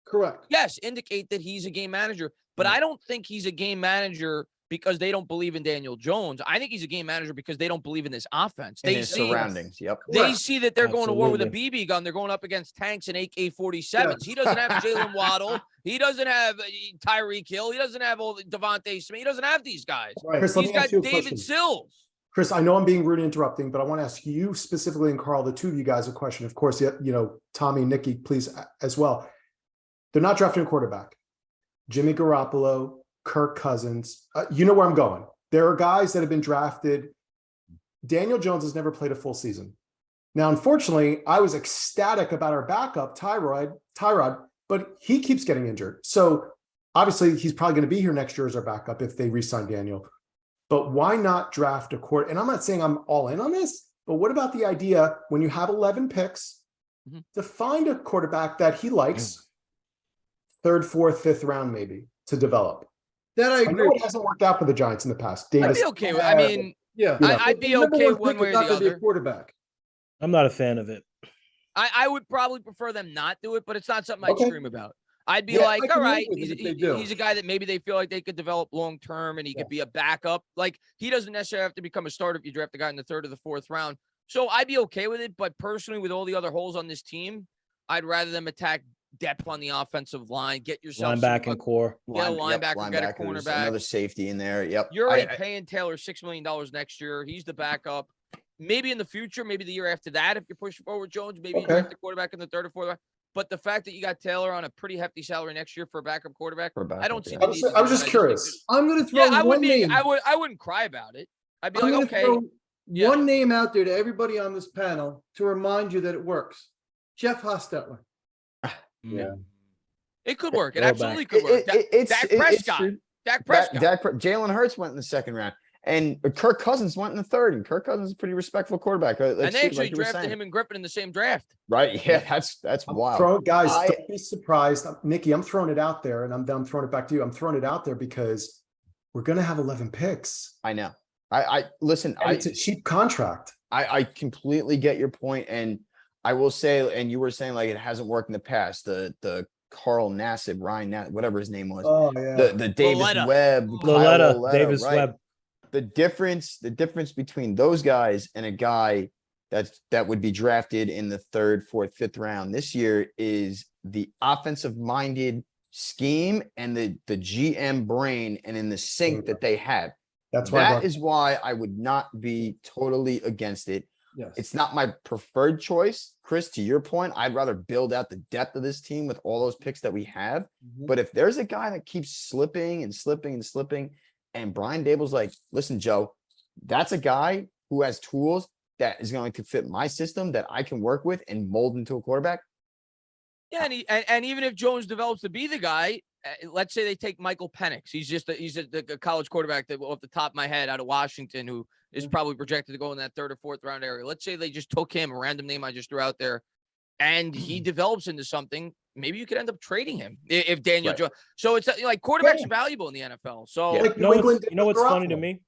Correct. yes, indicate that he's a game manager. But I don't think he's a game manager because they don't believe in Daniel Jones. I think he's a game manager because they don't believe in this offense. And They his see, surroundings. Yep. they Correct. see that they're going to war with a Absolutely. BB gun. They're going up against tanks and AK-47s. He doesn't have Jalen Waddle. He doesn't have Tyreek Hill. He doesn't have all the Devontae Smith. He doesn't have these guys. Right. Chris, let He's me ask got you a David question. Sills. Chris, I know I'm being rude and interrupting, but I want to ask you specifically and Carl, the two of you guys, a question. Of course, Tommy, Nikki, please as well. They're not drafting a quarterback. Jimmy Garoppolo, Kirk Cousins. You know where I'm going. There are guys that have been drafted. Daniel Jones has never played a full season. Now, unfortunately, I was ecstatic about our backup, Tyrod, but he keeps getting injured. So obviously, he's probably going to be here next year as our backup if they re-sign Daniel. But why not draft a quarterback? And I'm not saying I'm all in on this, but what about the idea when you have 11 picks to find a quarterback that he likes, third, fourth, fifth round, maybe to develop? That I I agree. know it hasn't worked out for the Giants in the past. I'd Davis, be okay with. I mean, Yeah, I'd be The number okay one one pick way is or not the gonna be a other. quarterback. I'm not a fan of it. I would probably prefer them not do it, but it's not something I'd Okay. scream about. I'd be Yeah, I like, can all live right, with it if they do. he's a guy that maybe they feel like they could develop long term and he could be a backup. Like he doesn't necessarily have to become a starter if you draft a guy in the third or the fourth round. So I'd be okay with it. But personally, with all the other holes on this team, I'd rather them attack depth on the offensive line, get yourself Linebacking core. get a Yep, linebacker, get a linebackers, cornerback. another safety in there. Yep. You're already paying Taylor $6 million next year. He's the backup. Maybe in the future, maybe the year after that, if you're pushing forward Jones, maybe you Okay. draft the quarterback in the third or fourth round. But the fact that you got Taylor on a pretty hefty salary next year for a backup quarterback, For a I don't backup, see yeah. the need to I was do just it. I think curious. I'm going to throw yeah, I one would be. name. I wouldn't cry about it. I'd be I'm like, gonna okay, throw yeah. one name out there to everybody on this panel to remind you that it works. Jeff Hostetler. Yeah. It could work. It Throwback. absolutely could work. Dak Prescott. true. Dak Prescott. Jalen Hurts went in the second round, and Kirk Cousins went in the third. And Kirk Cousins is a pretty respectful quarterback. And they actually like you were drafted saying. him and Griffin in the same draft. Right? Yeah, that's wild. Guys, I- don't be surprised. Nikki, I'm throwing it out there, and I'm throwing it back to you. I'm throwing it out there because we're going to have 11 picks. I know. I listen. And it's a cheap contract. I completely get your point, and I will say, and you were saying like it hasn't worked in the past. The Carl Nassib, Ryan Nassib, whatever his name was, Oh yeah. the Davis Loletta. Webb, Kyle Loletta, Davis right? Webb. The difference between those guys and a guy that would be drafted in the third, fourth, fifth round this year is the offensive minded scheme and the GM brain and in the sync that they have. That's why. That is why I would not be totally against it. Yes. It's not my preferred choice. Chris, to your point, I'd rather build out the depth of this team with all those picks that we have. Mhm. But if there's a guy that keeps slipping and slipping and slipping, and Brian Dable's like, listen, Joe, that's a guy who has tools that is going to fit my system that I can work with and mold into a quarterback. Yeah, and even if Jones develops to be the guy, let's say they take Michael Penix. He's a college quarterback that off the top of my head out of Washington who is probably projected to go in that third or fourth round area. Let's say they just took him, a random name I just threw out there, and he develops into something. Maybe you could end up trading him if Daniel Right. Jones. So it's like quarterbacks Yeah. are valuable in the NFL. So Yeah. Like You know New England what's, did you know with what's funny to Garoppolo. me?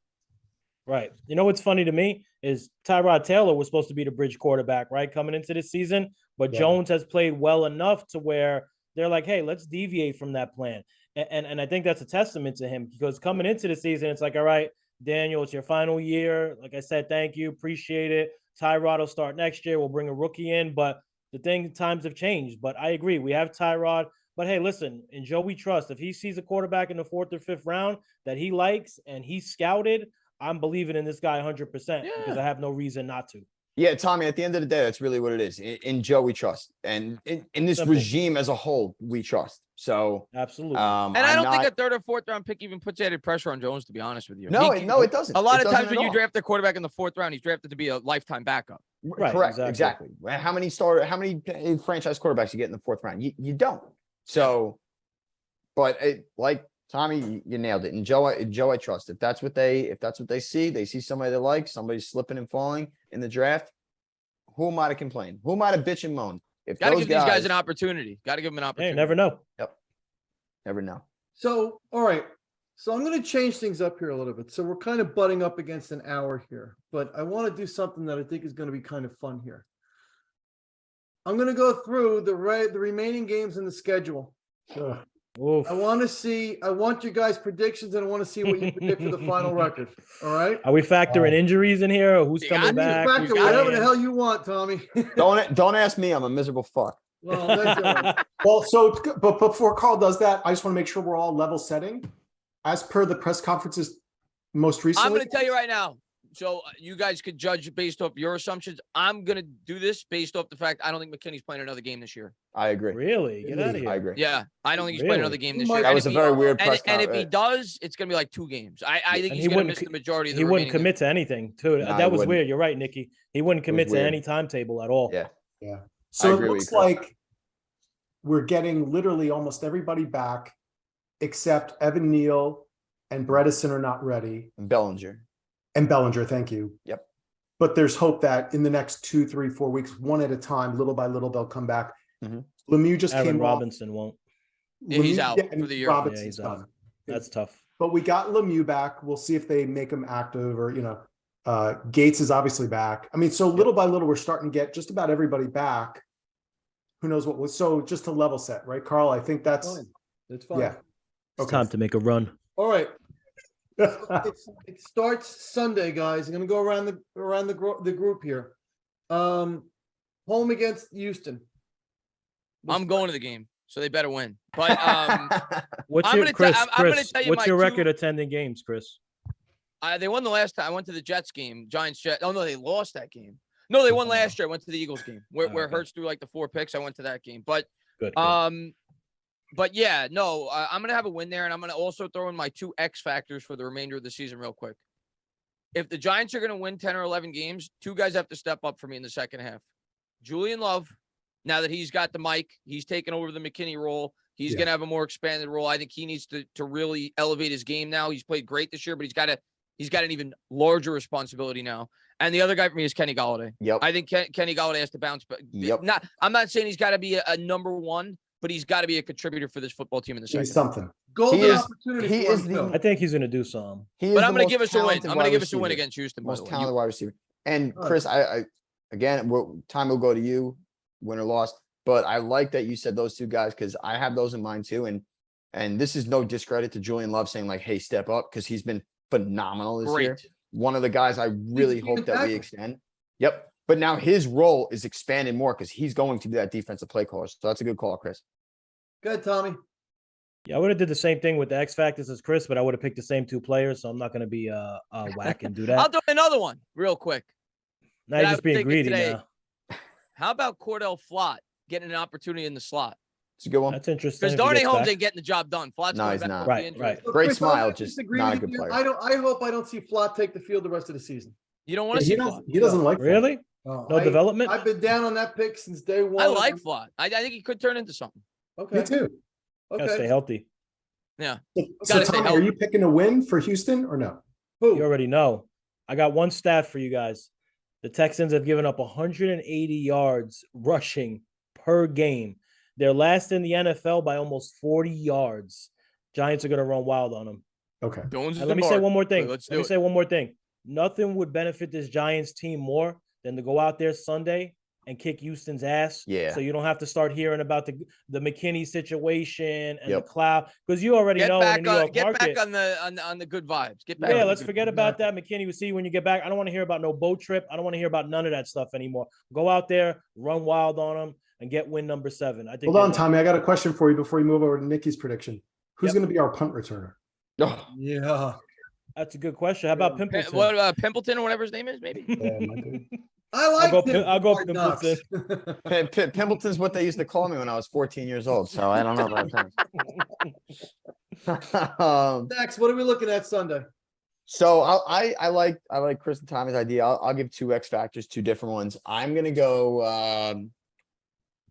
Right. You know what's funny to me is Tyrod Taylor was supposed to be the bridge quarterback, right, coming into this season. But Yeah. Jones has played well enough to where they're like, hey, let's deviate from that plan. And I think that's a testament to him because coming into the season, it's like, all right, Daniel, it's your final year. Like I said, thank you. Appreciate it. Tyrod will start next year. We'll bring a rookie in. But times have changed. But I agree. We have Tyrod. But hey, listen, in Joe we trust. If he sees a quarterback in the fourth or fifth round that he likes and he's scouted, I'm believing in this guy 100% because I have no reason not to. Yeah, Tommy, at the end of the day, that's really what it is. In Joe, we trust. And in this Simple. regime as a whole, we trust. So Absolutely. and I don't think a third or fourth round pick even puts added pressure on Jones, to be honest with you. No, He- it doesn't. A lot It of doesn't times at when you all. draft a quarterback in the fourth round, he's drafted to be a lifetime backup. Right, Correct. exactly. How many franchise quarterbacks you get in the fourth round? You don't. So, but like Tommy, you nailed it. And Joe, I trust. If that's what they see, they see somebody they like, somebody slipping and falling in the draft. Who am I to complain? Who am I to bitch and moan? If Got to those give these guys an opportunity. Got to give them an Hey, opportunity. you never know. never know. So, all right. So I'm going to change things up here a little bit. So we're kind of butting up against an hour here, but I want to do something that I think is going to be kind of fun here. I'm going to go through the remaining games in the schedule. Ugh. Oof. I want your guys' predictions and I want to see what you predict for the final record. All right. Are we factoring injuries in here or who's You coming got to. back? Factor who's whatever the playing? hell you want, Tommy. Don't ask me. I'm a miserable fuck. Well, that's all right. Well, but before Carl does that, I just want to make sure we're all level setting. As per the press conferences most recently. I'm going to tell you right now, you guys could judge based off your assumptions. I'm gonna do this based off the fact I don't think McKinney's playing another game this year. I agree. Really? Get out of Really? here. I agree. Yeah, I don't think he's playing another Really? game He this might- year. That And was a if very he, weird and, press and if he conference. does, it's gonna be like 2 games. I think And he's he gonna wouldn't miss co- the majority of the He wouldn't remaining commit to anything, too. No, he That was wouldn't. weird. You're right, Nikki. He wouldn't commit to weird. any timetable at all. Yeah. Yeah. So it agree with looks you, Chris. like we're getting literally almost everybody back except Evan Neal and Bredesen are not ready. And Bellinger. And Bellinger, thank you. Yep. But there's hope that in the next 2, 3, 4 weeks, one at a time, little by little, they'll come back. Mhm. Lemieux just Aaron came off. Robinson won't. Yeah, he's Lemieux- out and for the year. Robinson's Yeah, he's out. done. That's tough. But we got Lemieux back. We'll see if they make him active or, Gates is obviously back. I mean, so little by little, we're starting to get just about everybody back. Who knows what was, so just to level set, right, Carl? I think that's, Fine. It's fine. yeah. It's Okay. time to make a run. All right. It starts Sunday, guys. I'm gonna go around the group here. Home against Houston. I'm going to the game, so they better win. But What's I'm your gonna Chris? I'm gonna Chris, tell you what's my your two- record attending games, Chris? they won the last time. I went to the Jets game, Giants Jets. Oh no, they lost that game. No, they won last year. I went to the Eagles game where Okay. Hurts threw like the 4 picks. I went to that game, but Good. but yeah, no, I'm gonna have a win there, and I'm gonna also throw in my 2 X factors for the remainder of the season, real quick. If the Giants are gonna win 10 or 11 games, 2 guys have to step up for me in the second half. Julian Love, now that he's got the mic, he's taken over the McKinney role. He's Yeah. gonna have a more expanded role. I think he needs to really elevate his game now. He's played great this year, but he's got an even larger responsibility now. And the other guy for me is Kenny Golladay. Yep. I think Kenny Golladay has to bounce back. Yep. I'm not saying he's got to be a number 1, but he's got to be a contributor for this football team in the second. He's something. Golden He is- opportunity. he for is him, the- too. I think he's going to do something. He is But the I'm going to most give us a win. talented I'm going to wide give us a win receiver. against Houston. By Most the way. talented wide receiver. And All right. Chris, I again, time will go to you, win or loss. But I like that you said those 2 guys because I have those in mind too. And this is no discredit to Julian Love saying like, "Hey, step up," because he's been phenomenal this year. Great. One of the guys I really He's hope that we fantastic. extend. Yep. But now his role is expanded more because he's going to be that defensive play caller. So that's a good call, Chris. Good, Tommy. Yeah, I would have did the same thing with the X factors as Chris, but I would have picked the same 2 players, so I'm not going to be whack and do I'll that. throw another one real quick. Now you're I just was being thinking greedy today. now. How about Cordell Flott getting an opportunity in the slot? It's a good one. That's interesting. Because if he Darnay gets Holmes back. ain't getting the job done. Flott's No, going he's back not. from the Right, injury. right. So, Great Chris, I smile, don't just disagree not a with good you. player. I hope I don't see Flott take the field the rest of the season. You don't want to He see doesn't, Flott. he doesn't like that. Really? No, No development? I've been down on that pick since day one. I like Flott. I think he could turn into something. Okay. Me too. Gotta stay Okay. healthy. So Gotta stay Tommy, are healthy. you picking a win for Houston or no? You Who? already know. I got one stat for you guys. The Texans have given up 180 yards rushing per game. They're last in the NFL by almost 40 yards. Giants are going to run wild on them. Okay. Jones And let me say one more thing. Let's Let do me it. say one more thing. Nothing would benefit this Giants team more than to go out there Sunday and kick Houston's ass. Yeah. So you don't have to start hearing about the McKinney situation and Yep. the cloud because you already Get know in back the New on York get market. back on the good vibes. Get back. Yeah, on the let's good forget vibes. about that. McKinney, we see when you get back. I don't want to hear about no boat trip. I don't want to hear about none of that stuff anymore. Go out there, run wild on them, and get win number 7. I think. Hold they on, will. Tommy. I got a question for you before we move over to Nikki's prediction. Who's Yep. going to be our punt returner? Oh, Yeah. That's a good question. How about Pimpleton? What Pimpleton or whatever his name is, maybe. Yeah, my dude. I like go him. I'll go Hard Knocks. Pimpleton's what they used to call me when I was 14 years old. So I don't know about that. Next, what are we looking at Sunday? So I like Chris and Tommy's idea. I'll give 2 X factors, 2 different ones. I'm gonna go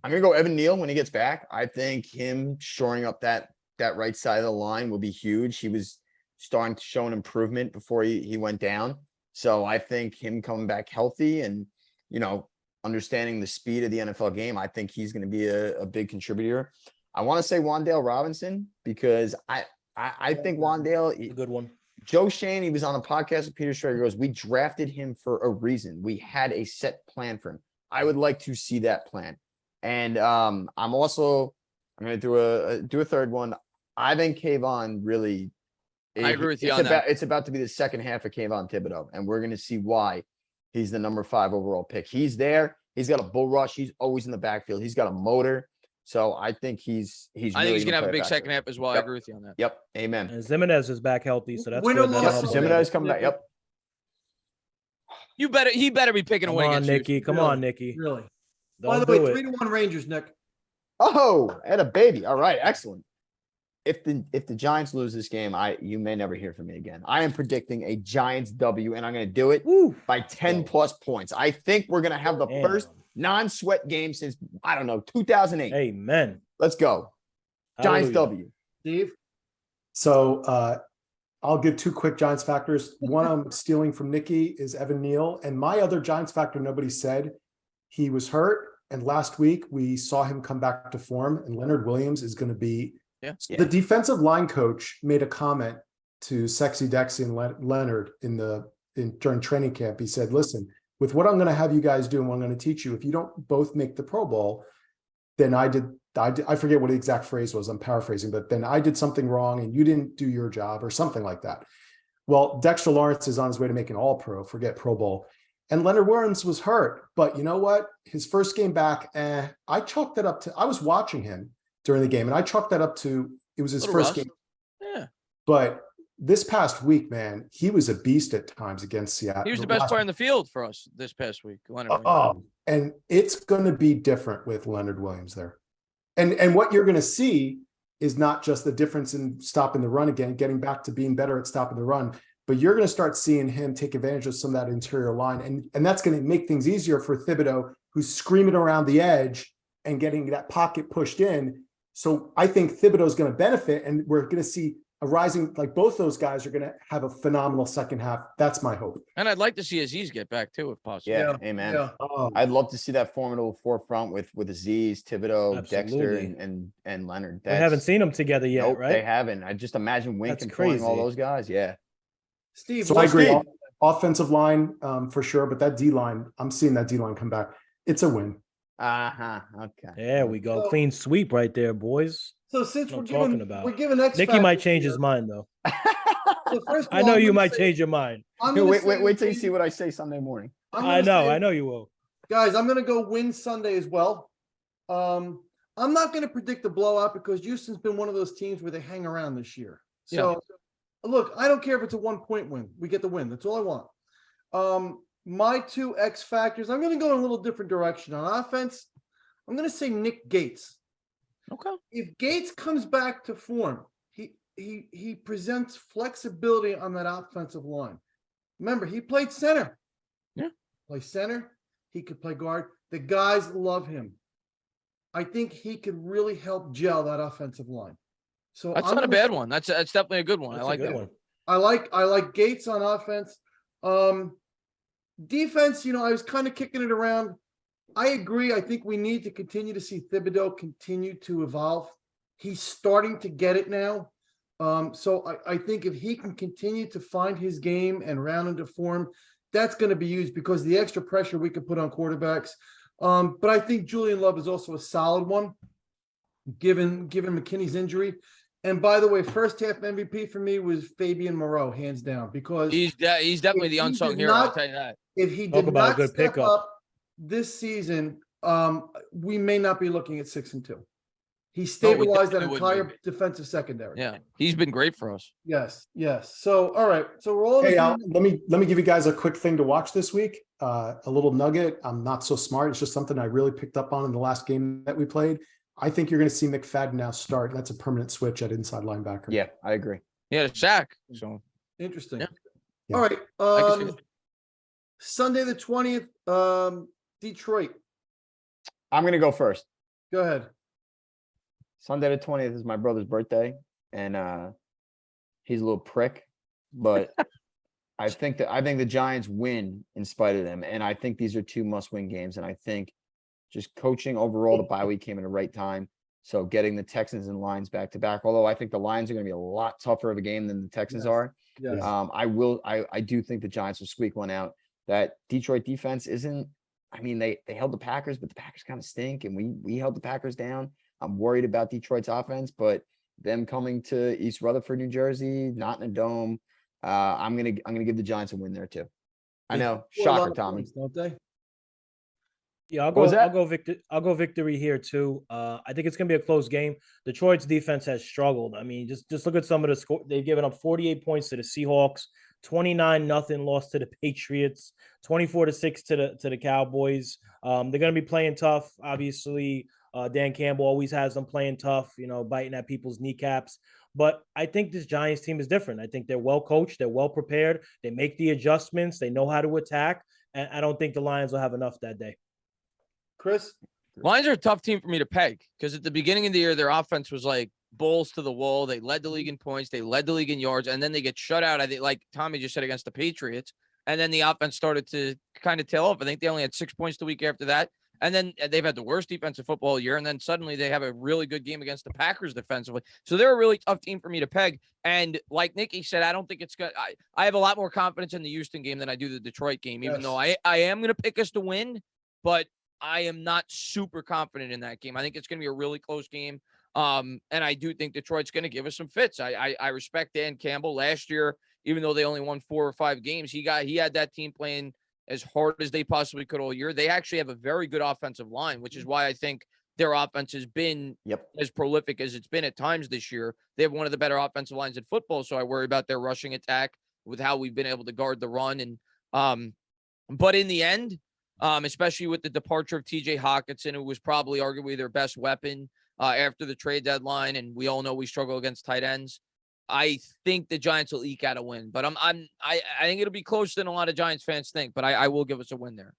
Evan Neal when he gets back. I think him shoring up that right side of the line will be huge. He was starting to show an improvement before he went down. So I think him coming back healthy and understanding the speed of the NFL game, I think he's going to be a big contributor. I want to say Wan'Dale Robinson because I think Wan'Dale, A good one. Joe Shane, he was on a podcast with Peter Schrager, goes, we drafted him for a reason. We had a set plan for him. I would like to see that plan. And I'm going to do a third one. I think Kayvon really. I agree with you on that. It's about to be the second half of Kayvon Thibodeau, and we're going to see why he's the number 5 overall pick. He's there. He's got a bull rush. He's always in the backfield. He's got a motor. So I think he's. I think really he's gonna have a play big factor. second half as well. I Yep. agree with you on that. Yep. Amen. And Zimenez is back healthy, so that's Win or good. That'll loss, help Yep. them. Zimenez coming back. Yep. He better be picking a Come win on, against Houston. Nikki. Come Really? on, Nikki. Really. By Don't the way, do it. 3-1 Rangers, Nick. Oh, and a baby. All right, excellent. If the Giants lose this game, you may never hear from me again. I am predicting a Giants W, and I'm going to do it Woo. by 10 Yo. plus points. I think we're going to have the Damn. first non-sweat game since, I don't know, 2008. Amen. Let's go. Giants Hallelujah. W. Steve. So I'll give two quick Giants factors. One I'm stealing from Nikki is Evan Neal. And my other Giants factor, nobody said he was hurt. And last week we saw him come back to form, and Leonard Williams is going to be. Yeah. So the defensive line coach made a comment to Sexy Dexy and Leonard during training camp. He said, listen, with what I'm going to have you guys do and what I'm going to teach you, if you don't both make the Pro Bowl, then I forget what the exact phrase was. I'm paraphrasing, but then I did something wrong and you didn't do your job or something like that. Well, Dexter Lawrence is on his way to making All Pro, forget Pro Bowl. And Leonard Williams was hurt, but you know what? His first game back, I chalked that up to, I was watching him during the game and I chalked that up to, it was his Little first rust. game. Yeah. But this past week, man, he was a beast at times against Seattle. He was the best player in the field for us this past week. Leonard Williams. Oh, and it's going to be different with Leonard Williams there. And what you're going to see is not just the difference in stopping the run again, getting back to being better at stopping the run, but you're going to start seeing him take advantage of some of that interior line. And that's going to make things easier for Thibodeau, who's screaming around the edge and getting that pocket pushed in. So I think Thibodeau is going to benefit, and we're going to see a rising, like both those guys are going to have a phenomenal second half. That's my hope. And I'd like to see Aziz get back too, if possible. Yeah, amen. Yeah. Oh, I'd love to see that formidable forefront with Aziz, Thibodeau, Dexter, Absolutely. and Leonard. We haven't seen them together yet, Nope, right? they haven't. I just imagine Wink That's controlling all crazy. those guys. Yeah. Steve. so I agree. Steve. Offensive line for sure, but that D line, I'm seeing that D line come back. It's a win. Uh-huh. Okay. There we go. So- Clean sweep right there, boys. So since What we're I'm talking giving, about. we're giving X Nikki factors might change here. his mind though. So first of I all, know I'm you gonna might say- change your mind. I'm Dude, gonna wait say till you win- see what I say Sunday morning. I'm I gonna know, say- I know you will. Guys, I'm gonna go win Sunday as well. I'm not gonna predict a blowout because Houston's been one of those teams where they hang around this year. So look, I don't care if it's a 1-point win. We get the win. That's all I want. My two X factors, I'm gonna go in a little different direction. On offense, I'm gonna say Nick Gates. Okay. If Gates comes back to form, he presents flexibility on that offensive line. Remember, he played center. Yeah. Play center. He could play guard. The guys love him. I think he could really help gel that offensive line. So That's I'm not a gonna bad say- one. That's definitely a good one. That's I a like good that. one. I like Gates on offense. Defense, I was kind of kicking it around. I agree. I think we need to continue to see Thibodeau continue to evolve. He's starting to get it now. So I think if he can continue to find his game and round into form, that's going to be used because the extra pressure we could put on quarterbacks. But I think Julian Love is also a solid one, given McKinney's injury. And by the way, first half MVP for me was Fabian Moreau, hands down, because He's definitely If the he unsung did hero. I'll not- tell you that. if he Talk did about a not good step pickup. up this season, we may not be looking at 6-2. He stabilized that definitely wouldn't entire be. defensive secondary. Yeah, he's been great for us. Yes. So all right. So we're all Hey, let me give you guys a quick thing to watch this week. A little nugget. I'm not so smart. It's just something I really picked up on in the last game that we played. I think you're going to see McFadden now start. That's a permanent switch at inside linebacker. Yeah, I agree. He had a sack. So interesting. Yeah. All right. I can see it. Sunday the 20th, Detroit. I'm gonna go first. Go ahead. Sunday the 20th is my brother's birthday, and he's a little prick, but I think the Giants win in spite of them, and I think these are two must-win games. And I think just coaching overall, the bye week came at the right time. So getting the Texans and Lions back to back, although I think the Lions are going to be a lot tougher of a game than the Texans Yes. are. Yes. I do think the Giants will squeak one out. That Detroit defense isn't. I mean, they held the Packers, but the Packers kind of stink, and we held the Packers down. I'm worried about Detroit's offense, but them coming to East Rutherford, New Jersey, not in a dome. I'm gonna give the Giants a win there too. I know, Score a lot shocker, of Tommy. points, don't they? Yeah, What was that? I'll go victory here too. I think it's gonna be a close game. Detroit's defense has struggled. I mean, just look at some of the score. They've given up 48 points to the Seahawks, 29-0 loss to the Patriots, 24-6 to the Cowboys. They're going to be playing tough. Obviously, Dan Campbell always has them playing tough, biting at people's kneecaps. But I think this Giants team is different. I think they're well coached. They're well prepared. They make the adjustments. They know how to attack. And I don't think the Lions will have enough that day. Chris? Lions are a tough team for me to peg because at the beginning of the year, their offense was like bulls to the wall. They led the league in points. They led the league in yards. And then they get shut out, I think, like Tommy just said, against the Patriots. And then the offense started to kind of tail off. I think they only had 6 points the week after that. And then they've had the worst defensive football year. And then suddenly they have a really good game against the Packers defensively. So they're a really tough team for me to peg. And like Nicky said, I don't think it's good. I have a lot more confidence in the Houston game than I do the Detroit game, even though I am going to pick us to win. But I am not super confident in that game. I think it's going to be a really close game. And I do think Detroit's going to give us some fits. I respect Dan Campbell. Last year, even though they only won 4 or 5 games, he had that team playing as hard as they possibly could all year. They actually have a very good offensive line, which is why I think their offense has been as prolific as it's been at times this year. They have one of the better offensive lines in football, so I worry about their rushing attack with how we've been able to guard the run. And but in the end, especially with the departure of TJ Hawkinson, who was probably arguably their best weapon after the trade deadline, and we all know we struggle against tight ends. I think the Giants will eke out a win, but I think it'll be closer than a lot of Giants fans think, but I will give us a win there.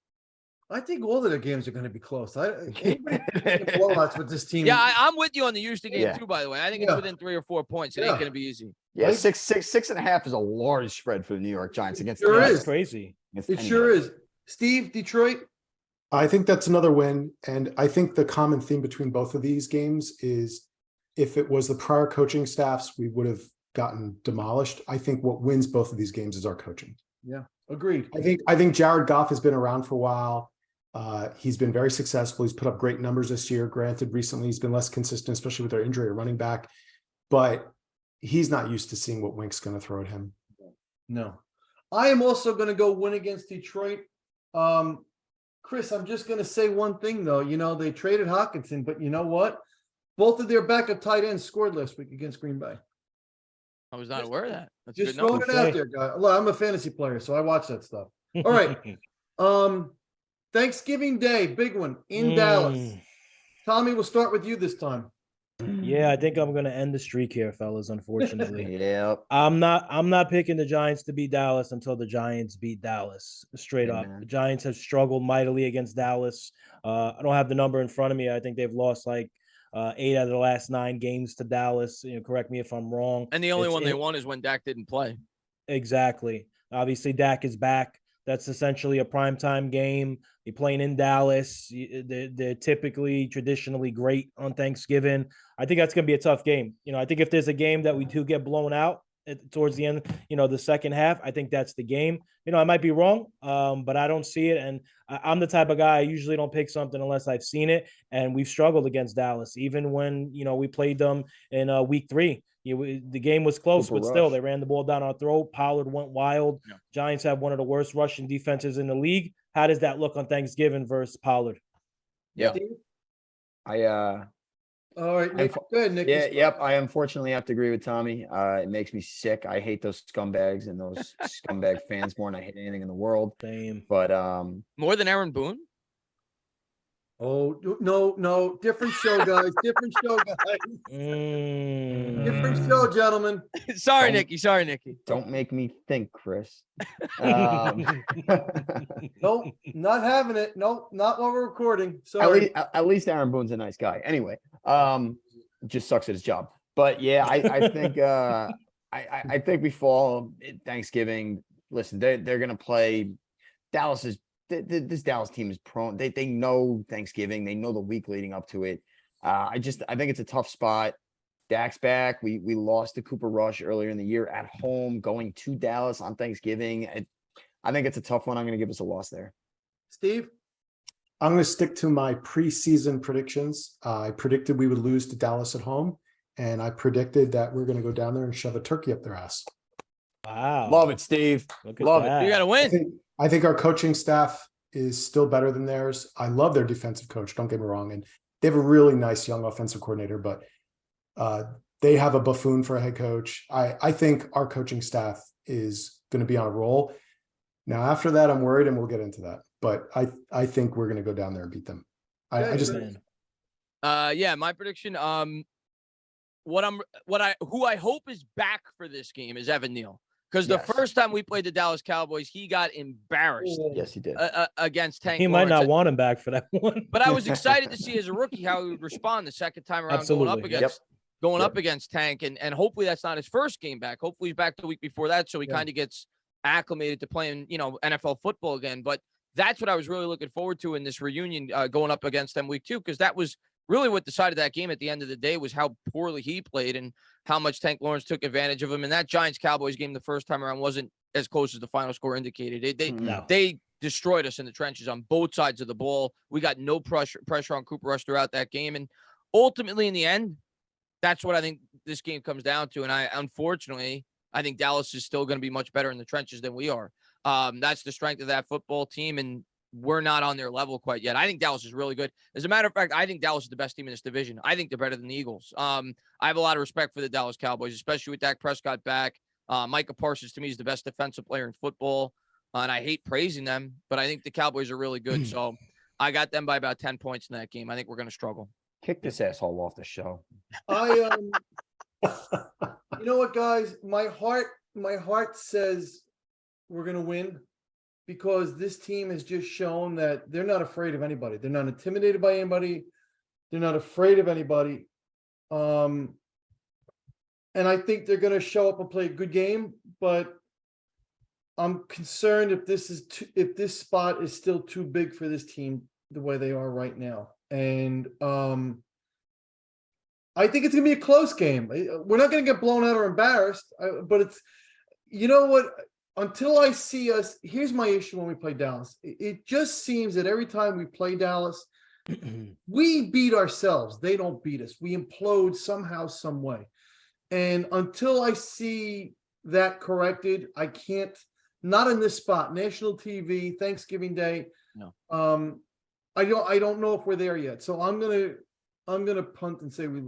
I think all of the games are going to be close. Blowouts with this team. Yeah, I'm with you on the Houston game too, by the way. I think it's within 3 or 4 points. It ain't going to be easy. Yeah, Right? 6.5 is a large spread for the New York Giants against Sure the is. That's crazy. It sure is. Steve, Detroit? I think that's another win. And I think the common theme between both of these games is if it was the prior coaching staffs, we would have gotten demolished. I think what wins both of these games is our coaching. Yeah, agreed. I think Jared Goff has been around for a while. He's been very successful. He's put up great numbers this year. Granted, recently he's been less consistent, especially with their injury at running back. But he's not used to seeing what Wink's going to throw at him. No. I am also going to go win against Detroit. Chris, I'm just going to say one thing, though. They traded Hawkinson, but you know what? Both of their backup tight ends scored last week against Green Bay. I was not aware of that. That's a Just good number. throwing it out there, guy. Look, I'm a fantasy player, so I watch that stuff. All right. Thanksgiving Day, big one in Dallas. Tommy, we'll start with you this time. Yeah, I think I'm gonna end the streak here, fellas. Unfortunately, Yep. I'm not picking the Giants to beat Dallas until the Giants beat Dallas. Straight up, Amen. the Giants have struggled mightily against Dallas. I don't have the number in front of me. I think they've lost like 8 out of the last 9 games to Dallas. Correct me if I'm wrong. And the only It's one they in- won is when Dak didn't play. Exactly. Obviously, Dak is back. That's essentially a primetime game. You're playing in Dallas. They're typically, traditionally great on Thanksgiving. I think that's going to be a tough game. I think if there's a game that we do get blown out towards the end, the second half, I think that's the game. I might be wrong, but I don't see it. And I'm the type of guy, I usually don't pick something unless I've seen it. And we've struggled against Dallas, even when, we played them in week 3. The game was close, Cooper but still, Rush. they ran the ball down our throat. Pollard went wild. Yeah. Giants have one of the worst rushing defenses in the league. How does that look on Thanksgiving versus Pollard? Yeah. All right, Nick. Go ahead, Nick. Yeah, yep. I unfortunately have to agree with Tommy. It makes me sick. I hate those scumbags and those scumbag fans more than I hate anything in the world. Same. But More than Aaron Boone? Oh, no. Different show, guys. Different show, guys. Different show, gentlemen. Sorry, Don't- Nicky. Sorry, Nicky. don't make me think, Chris. Nope, not having it. Nope, not while we're recording. Sorry. At least Aaron Boone's a nice guy. Anyway, just sucks at his job. But yeah, I think I think we fall at Thanksgiving. Listen, they're gonna play. This Dallas team is prone. They know Thanksgiving. They know the week leading up to it. I think it's a tough spot. Dak's back. We lost to Cooper Rush earlier in the year at home, going to Dallas on Thanksgiving. I think it's a tough one. I'm going to give us a loss there. Steve? I'm going to stick to my preseason predictions. I predicted we would lose to Dallas at home, and I predicted that we're going to go down there and shove a turkey up their ass. Wow. Love it, Steve. Look at Love it. that. You got to win. I think our coaching staff is still better than theirs. I love their defensive coach. Don't get me wrong. And they have a really nice young offensive coordinator, but They have a buffoon for a head coach. I think our coaching staff is going to be on a roll. Now, after that, I'm worried, and we'll get into that. But I think we're going to go down there and beat them. I just Man. Yeah, my prediction. Who I hope is back for this game is Evan Neal, because the Yes. first time we played the Dallas Cowboys, he got embarrassed Yes, he did. against Tank. He might Lawrence. not want him back for that one. But I was excited to see as a rookie how he would respond the second time around going up Absolutely. against Yep. up against Tank, and hopefully that's not his first game back. Hopefully he's back the week before that, so he Yeah. kind of gets acclimated to playing, NFL football again. But that's what I was really looking forward to in this reunion, going up against them week 2, because that was really what decided that game at the end of the day, was how poorly he played and how much Tank Lawrence took advantage of him. And that Giants Cowboys game the first time around wasn't as close as the final score indicated. No. They destroyed us in the trenches on both sides of the ball. We got no pressure on Cooper Rush throughout that game. And ultimately, in the end, that's what I think this game comes down to. And unfortunately, I think Dallas is still going to be much better in the trenches than we are. That's the strength of that football team, and we're not on their level quite yet. I think Dallas is really good. As a matter of fact, I think Dallas is the best team in this division. I think they're better than the Eagles. I have a lot of respect for the Dallas Cowboys, especially with Dak Prescott back. Micah Parsons, to me, is the best defensive player in football. And I hate praising them, but I think the Cowboys are really good. So I got them by about 10 points in that game. I think we're going to struggle. Kick this asshole off the show. You know what, guys? My heart says we're gonna win, because this team has just shown that they're not afraid of anybody. They're not intimidated by anybody. They're not afraid of anybody. And I think they're gonna show up and play a good game, but I'm concerned if this spot is still too big for this team the way they are right now. And I think it's gonna be a close game. We're not gonna get blown out or embarrassed, but it's, you know what? Until I see us, here's my issue when we play Dallas. It just seems that every time we play Dallas, we beat ourselves. They don't beat us. We implode somehow, some way. And until I see that corrected, I can't. Not in this spot. National TV, Thanksgiving Day. No. I don't know if we're there yet. So I'm gonna punt and say we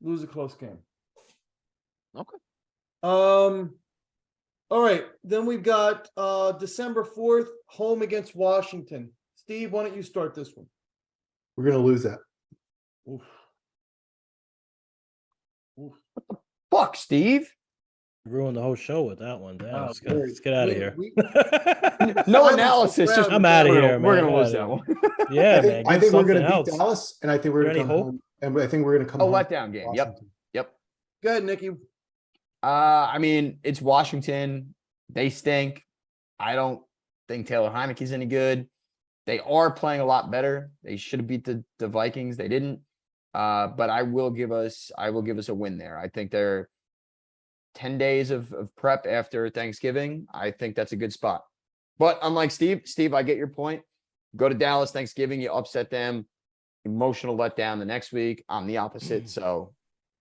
lose a close game. Okay. All right, then we've got December 4th, home against Washington. Steve, why don't you start this one? we're going to lose that. Oof. Oof. Fuck, Steve. Ruined the whole show with that one. Damn, Oh, let's get out of here. No Silence analysis. is Just proud. I'm outta we're here, gonna- We're man. gonna I'm lose outta that one. Yeah, man. I give think we're something going to beat else. Dallas, and I think we're Is there going to any come hope? home. And I think we're going to come A home. letdown game. Yep. Washington. Yep. Go ahead, Nikki. I mean, it's Washington. They stink. I don't think Taylor Heineke's any good. They are playing a lot better. They should have beat the Vikings. They didn't. But I will give us a win there. I think they're 10 days of prep after Thanksgiving. I think that's a good spot. But unlike Steve, I get your point. Go to Dallas Thanksgiving, you upset them. Emotional letdown the next week. I'm the opposite. So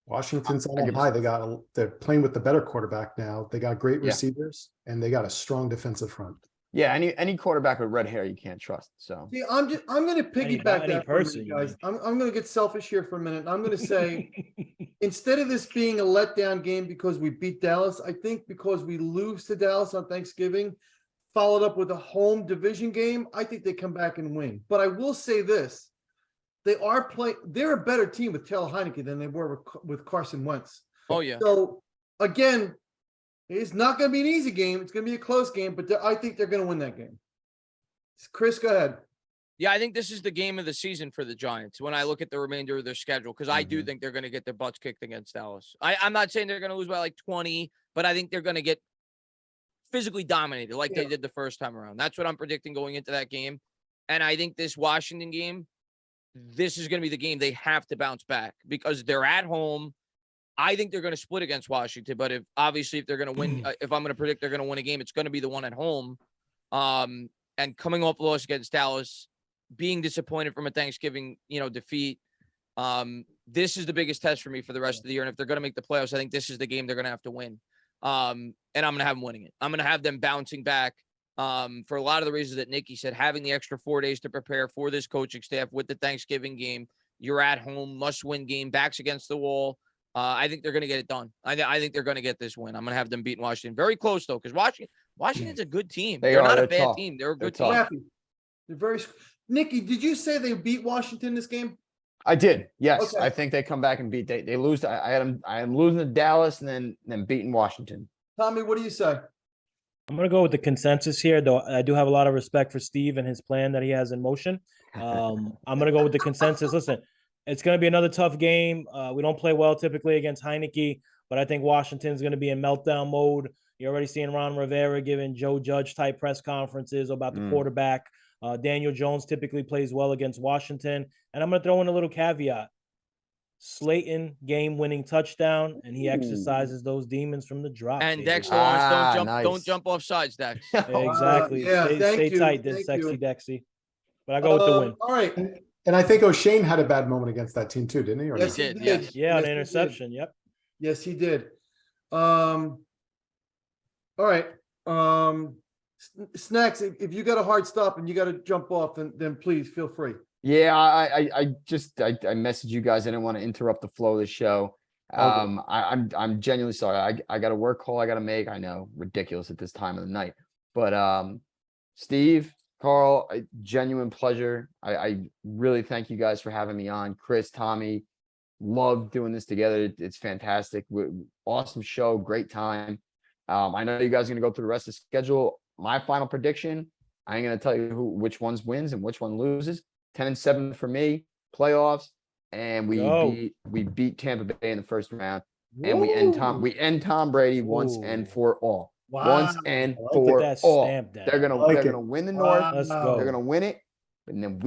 Washington's on I a give high. us- They're playing with the better quarterback now. They got great Yeah. receivers, and they got a strong defensive front. yeah, any quarterback with red hair you can't trust. So See, I'm going to piggyback any that for a person, minute, you guys. mean. I'm going to get selfish here for a minute. I'm going to say, instead of this being a letdown game because we beat Dallas, I think because we lose to Dallas on Thanksgiving, followed up with a home division game, I think they come back and win. But I will say this. They're a better team with Taylor Heineke than they were with Carson Wentz. Oh, yeah. So, again, it's not going to be an easy game. It's going to be a close game, but I think they're going to win that game. Chris, go ahead. Yeah, I think this is the game of the season for the Giants when I look at the remainder of their schedule, because I do Mhm. think they're going to get their butts kicked against Dallas. I'm not saying they're going to lose by like 20, but I think they're going to get physically dominated like they did the first time around. That's what I'm predicting going into that game. And I think this Washington game, this is going to be the game they have to bounce back because they're at home. I think they're going to split against Washington, but if they're going to win, if I'm going to predict they're going to win a game, it's going to be the one at home. And coming off a loss against Dallas, being disappointed from a Thanksgiving, defeat. This is the biggest test for me for the rest of the year. And if they're going to make the playoffs, I think this is the game they're going to have to win. And I'm going to have them winning it. I'm going to have them bouncing back. For a lot of the reasons that Nikki said, having the extra 4 days to prepare for this coaching staff with the Thanksgiving game, you're at home, must-win game, backs against the wall. I think they're going to get it done. I think they're going to get this win. I'm going to have them beating Washington. Very close, though, because Washington's a good team. They They're are. not a They're bad tough. team. They're a They're good tough. team. Happy. They're very. Nikki, did you say they beat Washington this game? I did. Yes. Okay. I think they come back and beat. They lose. I am losing to Dallas and then beating Washington. Tommy, what do you say? I'm gonna go with the consensus here, though. I do have a lot of respect for Steve and his plan that he has in motion. I'm gonna go with the consensus. Listen, it's gonna be another tough game. We don't play well typically against Heineke, but I think Washington's gonna be in meltdown mode. You're already seeing Ron Rivera giving Joe Judge type press conferences about the quarterback. Daniel Jones typically plays well against Washington, and I'm gonna throw in a little caveat. Slayton game-winning touchdown, and he exercises those demons from the drop. And baby. Dex Lawrence, don't nice. jump off sides, Dex. Exactly. Yeah, stay thank stay you, tight, then thank sexy you. Dexy. But I go with the win. All right. And I think O'Shane had a bad moment against that team too, didn't he? Or Yes, no? he did, did. yes. Yeah, Yes, on he an did. interception. Yep. Yes, he did. All right. Snacks. If you got a hard stop and you got to jump off, then please feel free. Yeah, I messaged you guys. I didn't want to interrupt the flow of the show. I'm genuinely sorry. I got a work call I got to make. I know, ridiculous at this time of the night. But Steve, Carl, genuine pleasure. I really thank you guys for having me on. Chris, Tommy, love doing this together. It's fantastic. Awesome show, great time. I know you guys are gonna go through the rest of the schedule. My final prediction, I ain't gonna tell you which ones wins and which one loses. 10-7 for me, playoffs, and we beat Tampa Bay in the first round, and we end Tom Brady once and for all. Once and I like for that all. stamp down. They're gonna I like they're it. gonna win the North. Let's Wow. go. They're gonna win it, and then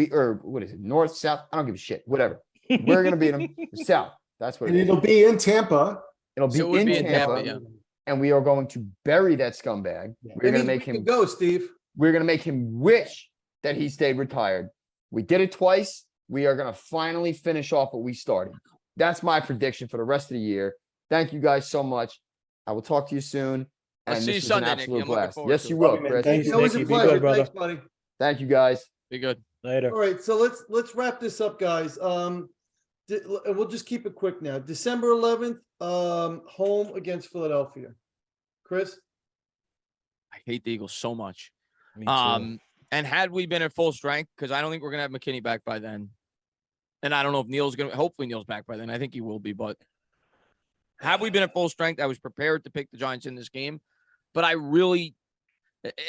what is it? North, South? I don't give a shit. Whatever. We're gonna beat them. South. That's what And it is. it'll be in Tampa. It'll So it be would in be in Tampa, Tampa, yeah. and we are going to bury that scumbag. Yeah. We're That gonna means make we him. can go, Steve. We're gonna make him wish that he stayed retired. We did it twice. We are gonna finally finish off what we started. That's my prediction for the rest of the year. Thank you guys so much. I will talk to you soon. I'll And see you this was Sunday, an Nicky. absolute I'm looking blast. forward Yes, to you it. will, Love you, man. Chris. Thank It's always a Nicky. Be pleasure. good, brother. Thanks, buddy. Thank you guys. Be good. Later. All right, so let's wrap this up, guys. We'll just keep it quick now. December 11th, home against Philadelphia. Chris, I hate the Eagles so much. Me too. And had we been at full strength, because I don't think we're gonna have McKinney back by then. And I don't know if Neil's gonna hopefully Neil's back by then. I think he will be, but had we been at full strength, I was prepared to pick the Giants in this game. But I really,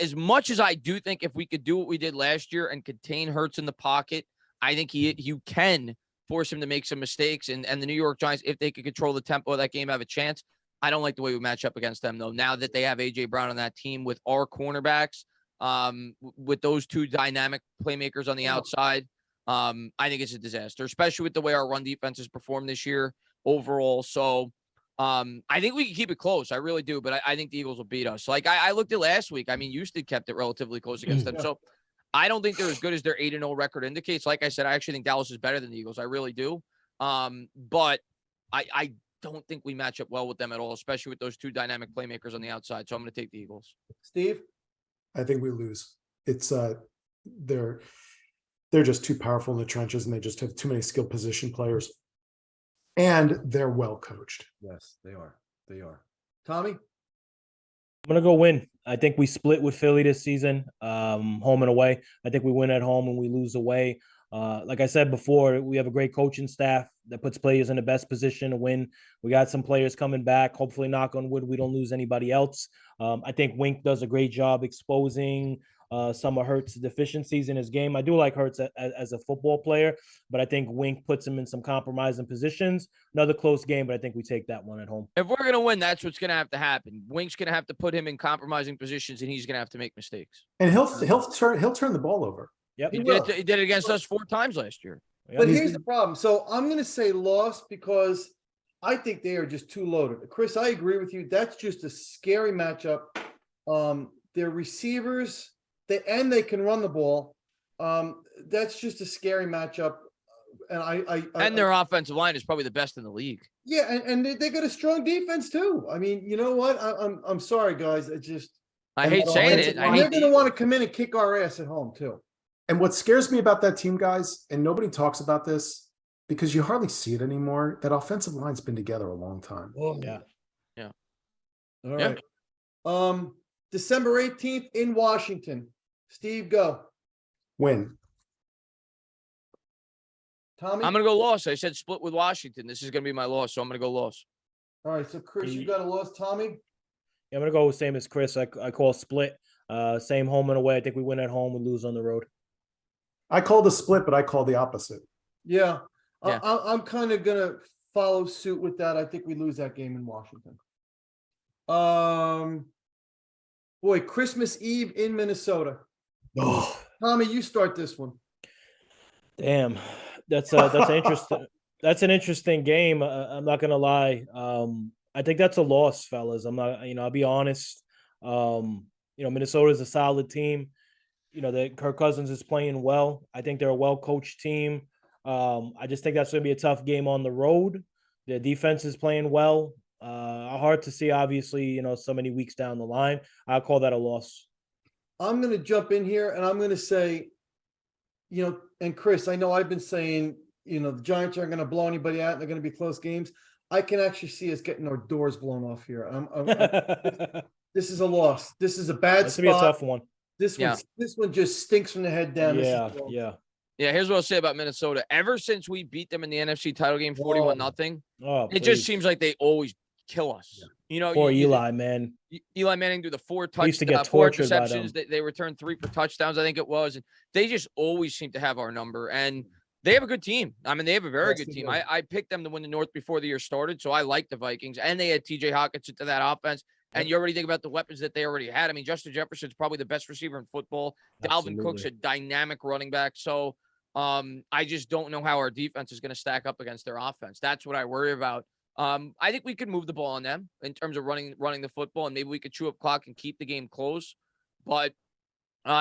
as much as I do think if we could do what we did last year and contain Hurts in the pocket, I think you can force him to make some mistakes. And the New York Giants, if they could control the tempo of that game, have a chance. I don't like the way we match up against them, though. Now that they have A.J. Brown on that team with our cornerbacks, with those two dynamic playmakers on the outside, I think it's a disaster, especially with the way our run defense has performed this year overall. So I think we can keep it close. I really do. But I think the Eagles will beat us. Like I looked at last week. I mean, Houston kept it relatively close against them. So I don't think they're as good as their 8-0 record indicates. Like I said, I actually think Dallas is better than the Eagles. I really do. But I don't think we match up well with them at all, especially with those two dynamic playmakers on the outside. So I'm going to take the Eagles. Steve. I think we lose. It's they're just too powerful in the trenches, and they just have too many skilled position players. And they're well coached. Yes, they are. They are. Tommy. I'm gonna go win. I think we split with Philly this season, home and away. I think we win at home and we lose away. Like I said before, we have a great coaching staff that puts players in the best position to win. We got some players coming back. Hopefully, knock on wood, we don't lose anybody else. I think Wink does a great job exposing some of Hurts' deficiencies in his game. I do like Hurts as a football player, but I think Wink puts him in some compromising positions. Another close game, but I think we take that one at home. If we're going to win, that's what's going to have to happen. Wink's going to have to put him in compromising positions, and he's going to have to make mistakes. And he'll turn the ball over. Yep. He will. did it against us 4 times last year. But Yep. here's the problem. So I'm going to say loss because I think they are just too loaded. Chris, I agree with you. That's just a scary matchup. Their receivers, they can run the ball. That's just a scary matchup. And And their offensive line is probably the best in the league. yeah, and they got a strong defense too. I mean, you know what? I'm sorry, guys. It just I hate saying it. I and hate they're going to want to come in and kick our ass at home too. And what scares me about that team, guys, and nobody talks about this, because you hardly see it anymore. That offensive line's been together a long time. Yeah. All right. December 18th in Washington. Steve, go. Win. Tommy? I'm gonna go loss. I said split with Washington. This is gonna be my loss, so I'm gonna go loss. All right, so Chris, you got a loss. Tommy? Yeah, I'm gonna go same as Chris. I call split. Same home and away. I think we win at home, we lose on the road. I call the split, but I call the opposite. Yeah. Yeah. I'm kind of gonna follow suit with that. I think we lose that game in Washington. Boy, Christmas Eve in Minnesota. Oh, Tommy, you start this one. Damn, that's interesting. That's an interesting game. I'm not gonna lie. I think that's a loss, fellas. I'm not. I'll be honest. Minnesota is a solid team. That Kirk Cousins is playing well. I think they're a well-coached team. I just think that's going to be a tough game on the road. The defense is playing well. Hard to see, obviously, so many weeks down the line. I'll call that a loss. I'm going to jump in here and I'm going to say, and Chris, I know I've been saying, the Giants aren't going to blow anybody out and they're going to be close games. I can actually see us getting our doors blown off here. This is a loss. This is a bad This spot. will be a tough one. This one just stinks from the head down. This is a loss. Yeah. Yeah, here's what I'll say about Minnesota. Ever since we beat them in the NFC title game 41-0, Oh, it just seems like they always kill us. Poor Eli, man. Eli Manning threw the four used to get four tortured by them. interceptions. They returned 3 for touchdowns, I think it was. And they just always seem to have our number. And they have a good team. I mean, they have a very good team. I picked them to win the North before the year started, so I like the Vikings. And they had TJ Hawkinson to that offense. And you already think about the weapons that they already had. I mean, Justin Jefferson's probably the best receiver in football. Dalvin Cook's a dynamic running back. So I just don't know how our defense is going to stack up against their offense. That's what I worry about. I think we could move the ball on them in terms of running the football, and maybe we could chew up clock and keep the game close. But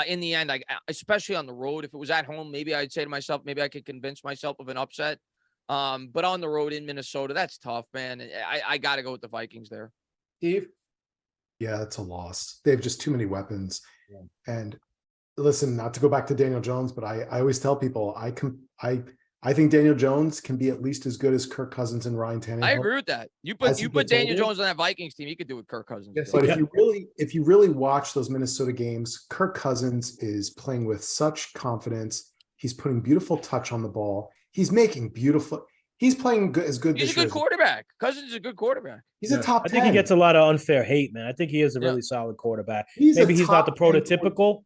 in the end, especially on the road, if it was at home, maybe I'd say to myself, maybe I could convince myself of an upset. But on the road in Minnesota, that's tough, man. I got to go with the Vikings there. Steve? yeah, it's a loss. They have just too many weapons. And listen, not to go back to Daniel Jones, but I always tell people I think Daniel Jones can be at least as good as Kirk Cousins and Ryan Tannehill. I agree with that. You As he put gets Daniel older. Jones on that Vikings team, he could do with Kirk Cousins. Yes, But Yeah. if you really watch those Minnesota games, Kirk Cousins is playing with such confidence. He's putting beautiful touch on the ball. He's making beautiful. He's playing good, as good. He's this a year good quarterback. Cousins is a good quarterback. He's a top I 10. think he gets a lot of unfair hate, man. I think he is a Yeah. really solid quarterback. He's a Maybe he's not the top 10 prototypical.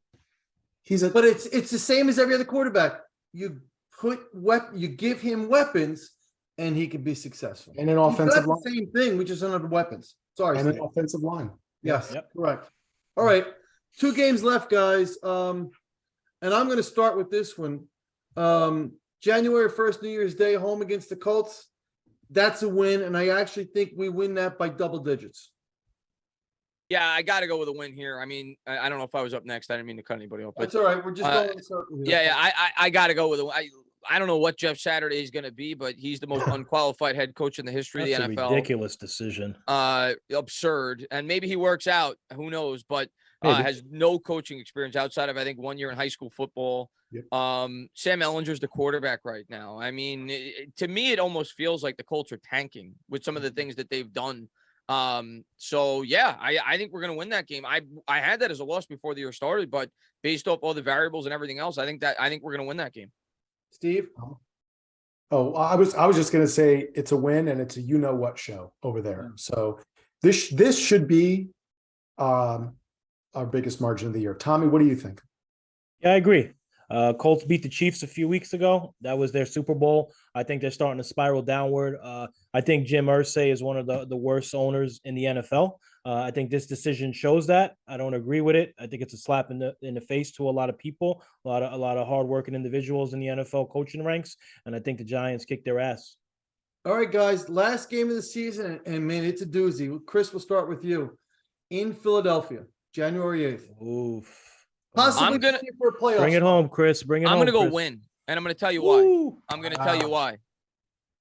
But it's the same as every other quarterback. You you give him weapons, and he can be successful. and an He's offensive got line. the same thing. We just don't have the weapons. Sorry, And an Steve. offensive line. Yes, Yep. correct. All right, 2 games left, guys. And I'm going to start with this one. January 1st, New Year's Day, home against the Colts. That's a win, and I actually think we win that by double digits. Yeah, I got to go with a win here. I mean, I don't know if I was up next. I didn't mean to cut anybody off, but That's all right. We're just uh, going in circles here. yeah, I got to go with a win. I don't know what Jeff Saturday is going to be, but he's the most unqualified head coach in the history That's of a the NFL. ridiculous decision. Absurd. And maybe he works out. Who knows? But Maybe. has no coaching experience outside of, I think, 1 year in high school football. Yep. Sam Ellinger's the quarterback right now. I mean, to me, it almost feels like the Colts are tanking with some of the things that they've done. So yeah, I think we're going to win that game. I had that as a loss before the year started, but based off all the variables and everything else, I think we're going to win that game. Steve? Oh, I was just gonna say it's a win and it's a you know what show over there. So this should be our biggest margin of the year. Tommy, what do you think? Yeah, I agree. Colts beat the Chiefs a few weeks ago. That was their Super Bowl. I think they're starting to spiral downward. I think Jim Irsay is one of the worst owners in the NFL. I think this decision shows that. I don't agree with it. I think it's a slap in the face to a lot of people, a lot of hardworking individuals in the NFL coaching ranks, and I think the Giants kicked their ass. All right, guys. Last game of the season, and man, it's a doozy. Chris, we'll start with you. In Philadelphia, January 8th. Oof. Possibly I'm gonna- for a playoff. Bring it spot. home, Chris. Bring it I'm home. going to go Chris. win, and I'm going to tell you why. Woo! I'm going to tell you Wow. why.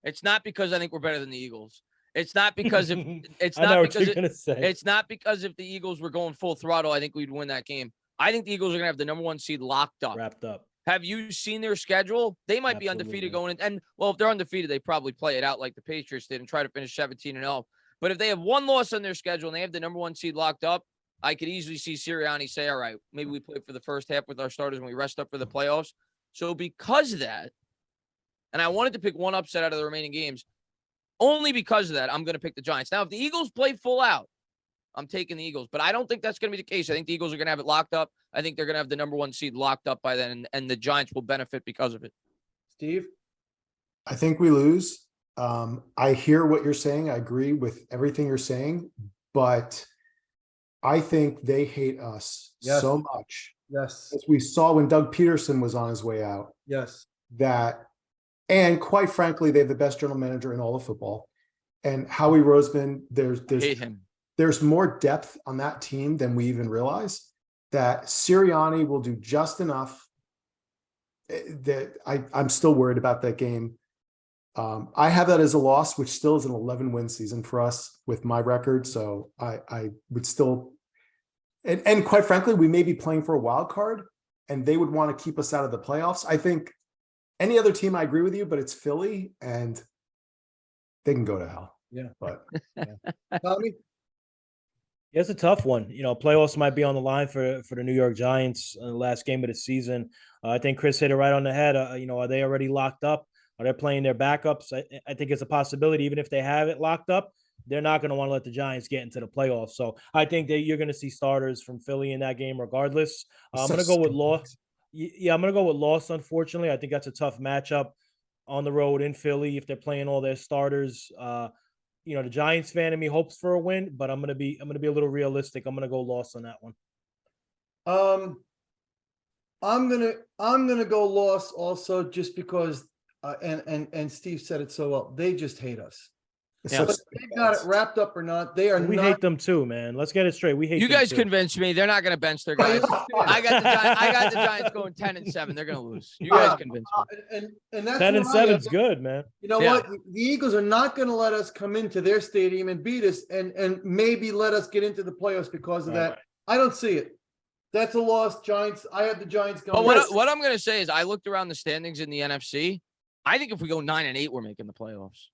It's not because I think we're better than the Eagles. It's not because if it's I know not what because you're gonna say. it's not because if the Eagles were going full throttle, I think we'd win that game. I think the Eagles are going to have the number 1 seed locked up. Wrapped up. Have you seen their schedule? They might be undefeated Absolutely. going in. And well, if they're undefeated, they probably play it out like the Patriots did and try to finish 17-0. But if they have one loss on their schedule and they have the number 1 seed locked up, I could easily see Sirianni say, all right, maybe we play for the first half with our starters and we rest up for the playoffs. So because of that, and I wanted to pick one upset out of the remaining games, only because of that, I'm going to pick the Giants. Now, if the Eagles play full out, I'm taking the Eagles, but I don't think that's going to be the case. I think the Eagles are going to have it locked up. I think they're going to have the number 1 seed locked up by then, and the Giants will benefit because of it. Steve? I think we lose. I hear what you're saying. I agree with everything you're saying, but I think they hate us Yes. so much. Yes. As we saw when Doug Peterson was on his way out, Yes. that, and quite frankly, they have the best general manager in all of football. And Howie Roseman, I hate him. there's more depth on that team than we even realize. That Sirianni will do just enough. That I'm still worried about that game. I have that as a loss, which still is an 11-win season for us with my record. So I would still, and quite frankly, we may be playing for a wild card, and they would want to keep us out of the playoffs. I think any other team, I agree with you, but it's Philly, and they can go to hell. Yeah. But Tommy? Yeah, it's a tough one. You know, playoffs might be on the line for the New York Giants in the last game of the season. I think Chris hit it right on the head. You know, are they already locked up? Are they playing their backups? I think it's a possibility. Even if they have it locked up, they're not going to want to let the Giants get into the playoffs. So I think that you're going to see starters from Philly in that game regardless. I'm going to go with loss. Yeah, I'm going to go with loss, unfortunately. I think that's a tough matchup on the road in Philly if they're playing all their starters. You know, the Giants fan in me hopes for a win, but I'm gonna be a little realistic. I'm gonna go loss on that one. I'm gonna go loss also, just because and Steve said it so well. They just hate us. it's Yeah. such- They got it wrapped up or not. They are We not. hate them too, man. Let's get it straight. We hate You them guys too. convinced me. They're not going to bench their guys. I got the Giants going 10-7. They're going to lose. You guys convinced me. And that's 10 and what I 7's am. good, man. You know Yeah. what? The Eagles are not going to let us come into their stadium and beat us, and maybe let us get into the playoffs because of that. I don't see it. That's a loss. Giants. I have the Giants going. But what I'm going to say is, I looked around the standings in the NFC. I think if we go 9-8, we're making the playoffs.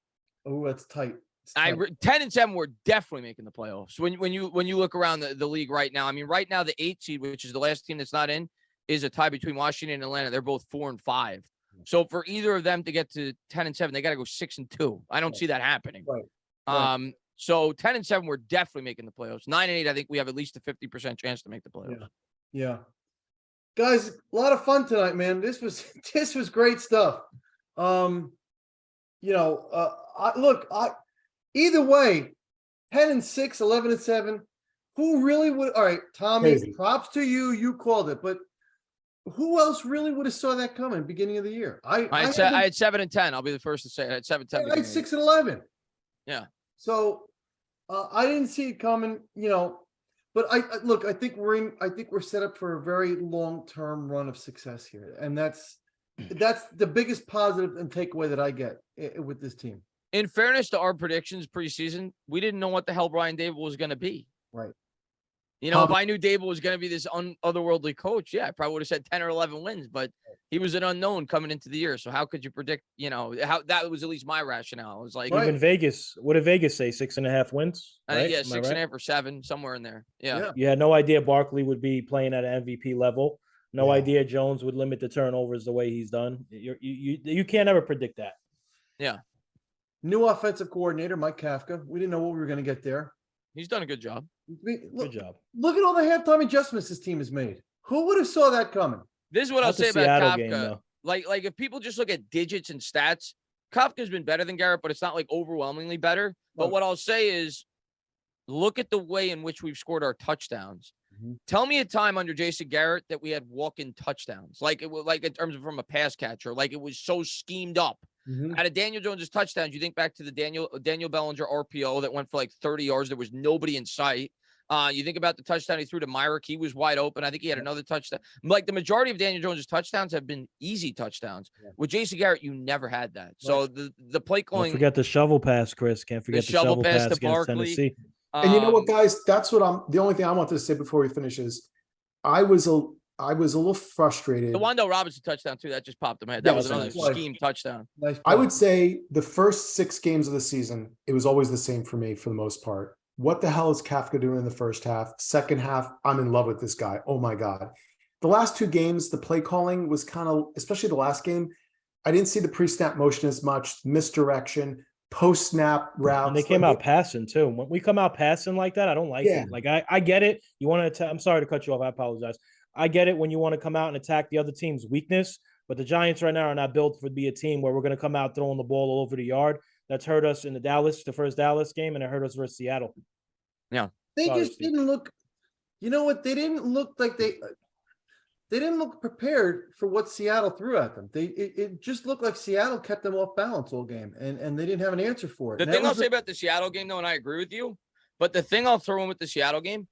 Oh, that's tight. It's tight. 10-7, we're definitely making the playoffs. When you look around the league right now, I mean, right now the 8 seed, which is the last team that's not in, is a tie between Washington and Atlanta. They're both 4-5. So for either of them to get to 10-7, they got to go 6-2. I don't see that happening. Right. So 10-7, we're definitely making the playoffs. 9-8, I think we have at least a 50% chance to make the playoffs. Yeah. Guys, a lot of fun tonight, man. This was great stuff. You know, either way, 10-6, 11-7. Who really would? All right, Tommy, Crazy. props to you. You called it, but who else really would have saw that coming beginning of the year? I I had 7-10. I'll be the first to say it. I had 7-10. I had 6-11. Yeah. So I didn't see it coming, you know, but I think we're set up for a very long-term run of success here. And that's the biggest positive and takeaway that I get with this team. In fairness to our predictions preseason, we didn't know what the hell Brian Dable was going to be. Right. You know, if I knew Dable was going to be this otherworldly coach, yeah, I probably would have said 10 or 11 wins, but he was an unknown coming into the year. So how could you predict, you know, how that was at least my rationale. It was like, Right. Even Vegas, what did Vegas say? 6.5 wins? Right? yeah, Am I 6.5 or 7, somewhere in there. Yeah. You had no idea Barkley would be playing at an MVP level. No Yeah. idea Jones would limit the turnovers the way he's done. You can't ever predict that. New offensive coordinator, Mike Kafka. We didn't know what we were going to get there. He's done a good job. Look, Good job. look at all the halftime adjustments this team has made. Who would have saw that coming? This is what I'll Not the say about Seattle Kafka. game, though. Like if people just look at digits and stats, Kafka's been better than Garrett, but it's not like overwhelmingly better. But Right. what I'll say is, look at the way in which we've scored our touchdowns. Mhm. Tell me a time under Jason Garrett that we had walk-in touchdowns, like it was like in terms of from a pass catcher, like it was so schemed up. Out of Daniel Jones's touchdowns, you think back to the Daniel Bellinger RPO that went for like 30 yards. There was nobody in sight. You think about the touchdown he threw to Myrick. He was wide open. I think he had another touchdown. Like the majority of Daniel Jones's touchdowns have been easy touchdowns. Yeah. With Jason Garrett, you never had that. So the play Don't calling. forget the shovel pass, Chris. Can't forget the shovel pass to against Barkley. Tennessee. And you know what, um, guys? That's what the only thing I want to say before we finish is I was I was a little frustrated. The Wando Robinson touchdown too, that just popped in my head. That Yeah, was that's another nice. scheme touchdown. Nice. I play. would say the first 6 games of the season, it was always the same for me for the most part. What the hell is Kafka doing in the first half? Second half, I'm in love with this guy. Oh my God. The last 2 games, the play calling was kind of, especially the last game, I didn't see the pre-snap motion as much, misdirection, post-snap routes. And they came out passing too. When we come out passing like that, I don't like Yeah. it. Like I get it. You want to I'm sorry to cut you off. I apologize. I get it when you want to come out and attack the other team's weakness, but the Giants right now are not built for be a team where we're going to come out throwing the ball all over the yard. That's hurt us in the first Dallas game, and it hurt us versus Seattle. They Sorry, just Steve. didn't look. You know what? They didn't look like they didn't look prepared for what Seattle threw at them. It just looked like Seattle kept them off balance all game, and they didn't have an answer for it. The And that thing I'll was say about the Seattle game, though, and I agree with you, but the thing I'll throw in with the Seattle game,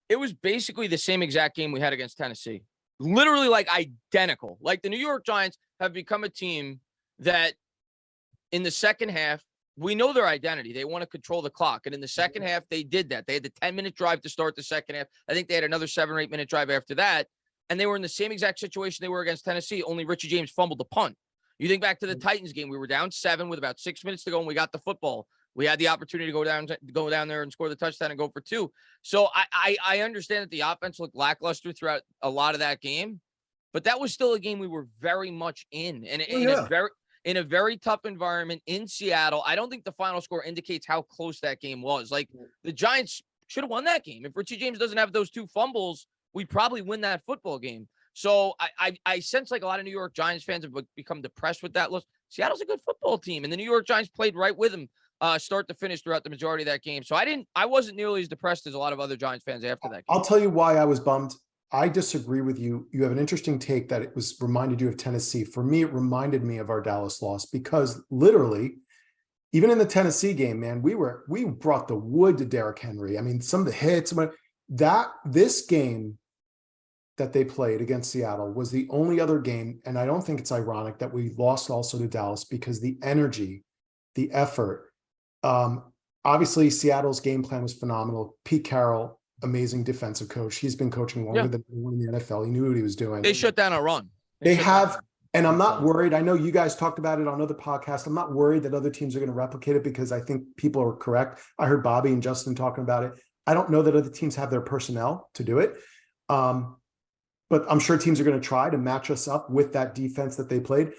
it was basically the same exact game we had against Tennessee. Literally like identical. Like the New York Giants have become a team that in the second half, we know their identity. They want to control the clock. And in the second half, they did that. They had the 10-minute drive to start the second half. I think they had another 7 or 8 minute drive after that. And they were in the same exact situation they were against Tennessee, only Richie James fumbled the punt. You think back to the Titans game, we were down 7 with about 6 minutes to go, and we got the football. We had the opportunity to go down there and score the touchdown and go for 2. So I understand that the offense looked lackluster throughout a lot of that game, but that was still a game we were very much in, and in a very tough environment in Seattle. I don't think the final score indicates how close that game was. Like the Giants should have won that game. If Richie James doesn't have those 2 fumbles, we'd probably win that football game. So I sense like a lot of New York Giants fans have become depressed with that loss. Seattle's a good football team, and the New York Giants played right with them start to finish throughout the majority of that game. So I wasn't nearly as depressed as a lot of other Giants fans after that game. I'll tell you why I was bummed. I disagree with you. You have an interesting take that it was reminded you of Tennessee. For me, it reminded me of our Dallas loss because literally, even in the Tennessee game, man, we brought the wood to Derrick Henry. I mean, some of the hits, this game that they played against Seattle was the only other game, and I don't think it's ironic that we lost also to Dallas because the energy, the effort. Obviously, Seattle's game plan was phenomenal. Pete Carroll, amazing defensive coach. He's been coaching longer than anyone in the NFL. He knew what he was doing. They shut down a run. They have, and I'm not worried. I know you guys talked about it on other podcasts. I'm not worried that other teams are going to replicate it because I think people are correct. I heard Bobby and Justin talking about it. I don't know that other teams have their personnel to do it. But I'm sure teams are going to try to match us up with that defense that they played.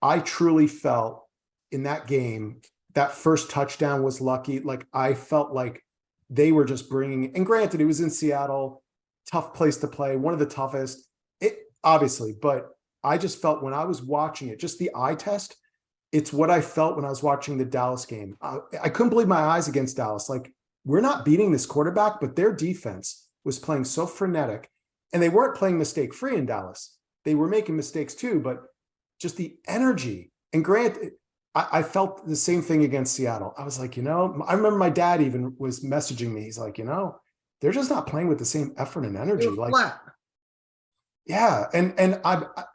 I truly felt in that game, that first touchdown was lucky. Like I felt like they were just bringing, and granted, it was in Seattle, tough place to play, one of the toughest, obviously, but I just felt when I was watching it, just the eye test, it's what I felt when I was watching the Dallas game. I couldn't believe my eyes against Dallas. Like we're not beating this quarterback, but their defense was playing so frenetic, and they weren't playing mistake-free in Dallas. They were making mistakes too, but just the energy, and granted, I felt the same thing against Seattle. I was like, I remember my dad even was messaging me. He's like, they're just not playing with the same effort and energy. Like, flat. yeah. And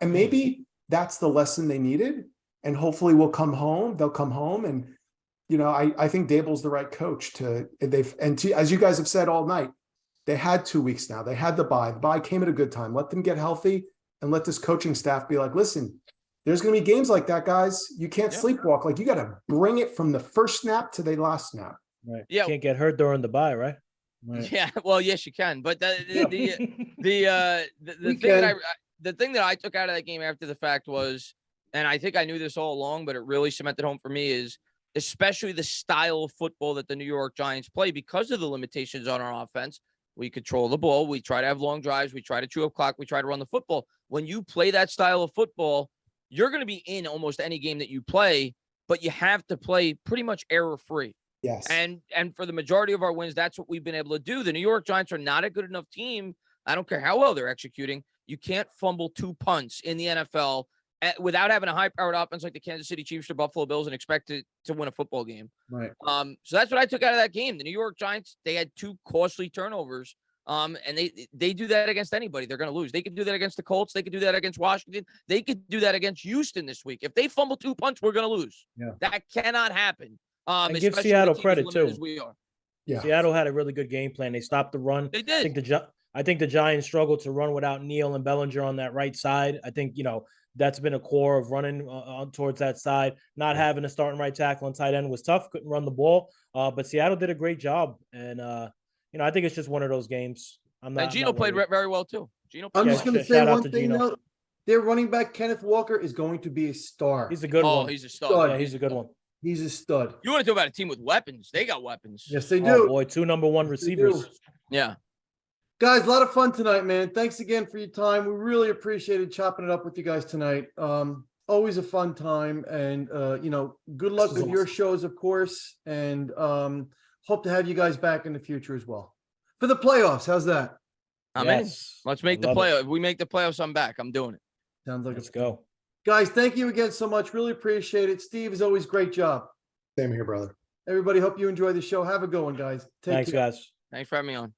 maybe that's the lesson they needed. And hopefully we'll come home. They'll come home. And, I think Dable's the right coach as you guys have said all night, they had 2 weeks now. They had the bye. The bye came at a good time. Let them get healthy and let this coaching staff be like, listen, there's going to be games like that, guys. You can't sleepwalk. Like you got to bring it from the first snap to the last snap. Right. Yeah. You can't get hurt during the bye, right? Right. Yeah. Well, yes, you can. But the thing that I took out of that game after the fact was, and I think I knew this all along, but it really cemented home for me, is especially the style of football that the New York Giants play because of the limitations on our offense. We control the ball. We try to have long drives. We try to chew up clock. We try to run the football. When you play that style of football, you're going to be in almost any game that you play, but you have to play pretty much error-free. Yes. And for the majority of our wins, that's what we've been able to do. The New York Giants are not a good enough team. I don't care how well they're executing. You can't fumble 2 punts in the NFL without having a high-powered offense like the Kansas City Chiefs or Buffalo Bills and expect to win a football game. Right. So that's what I took out of that game. The New York Giants, they had 2 costly turnovers. And they do that against anybody. They're going to lose. They could do that against the Colts. They could do that against Washington. They could do that against Houston this week. If they fumble 2 punts, we're going to lose. Yeah. That cannot happen. And give especially Seattle with teams credit as limited too. as we are. Yeah. Seattle had a really good game plan. They stopped the run. They I did. think I think the Giants struggled to run without Neal and Bellinger on that right side. I think, that's been a core of running towards that side. Not having a starting right tackle and tight end was tough. Couldn't run the ball. But Seattle did a great job. And, I think it's just one of those games. I'm not. And Gino played very well too. Gino I'm played just well. going to say shout out one to thing Gino. though. Their running back, Kenneth Walker, is going to be a star. He's a good Oh, one. he's a stud. Stud. Yeah, he's a good one. He's a stud. You want to talk about a team with weapons? They got weapons. Yes, they Oh do. boy, 2 number 1 Yes, they receivers. do. Yeah. Guys, a lot of fun tonight, man. Thanks again for your time. We really appreciated chopping it up with you guys tonight. Always a fun time, and good luck This is with your awesome. shows, of course, and hope to have you guys back in the future as well for the playoffs. How's that? I'm in. Yes. Let's make the Love it. playoff. If we make the playoffs, I'm back. I'm doing it. Sounds like Let's a go. guys. Thank you again so much. Really appreciate it. Steve, as always, great job. Same here, brother. Everybody, hope you enjoy the show. Have a good one, guys. Take Thanks, care. guys. Thanks for having me on.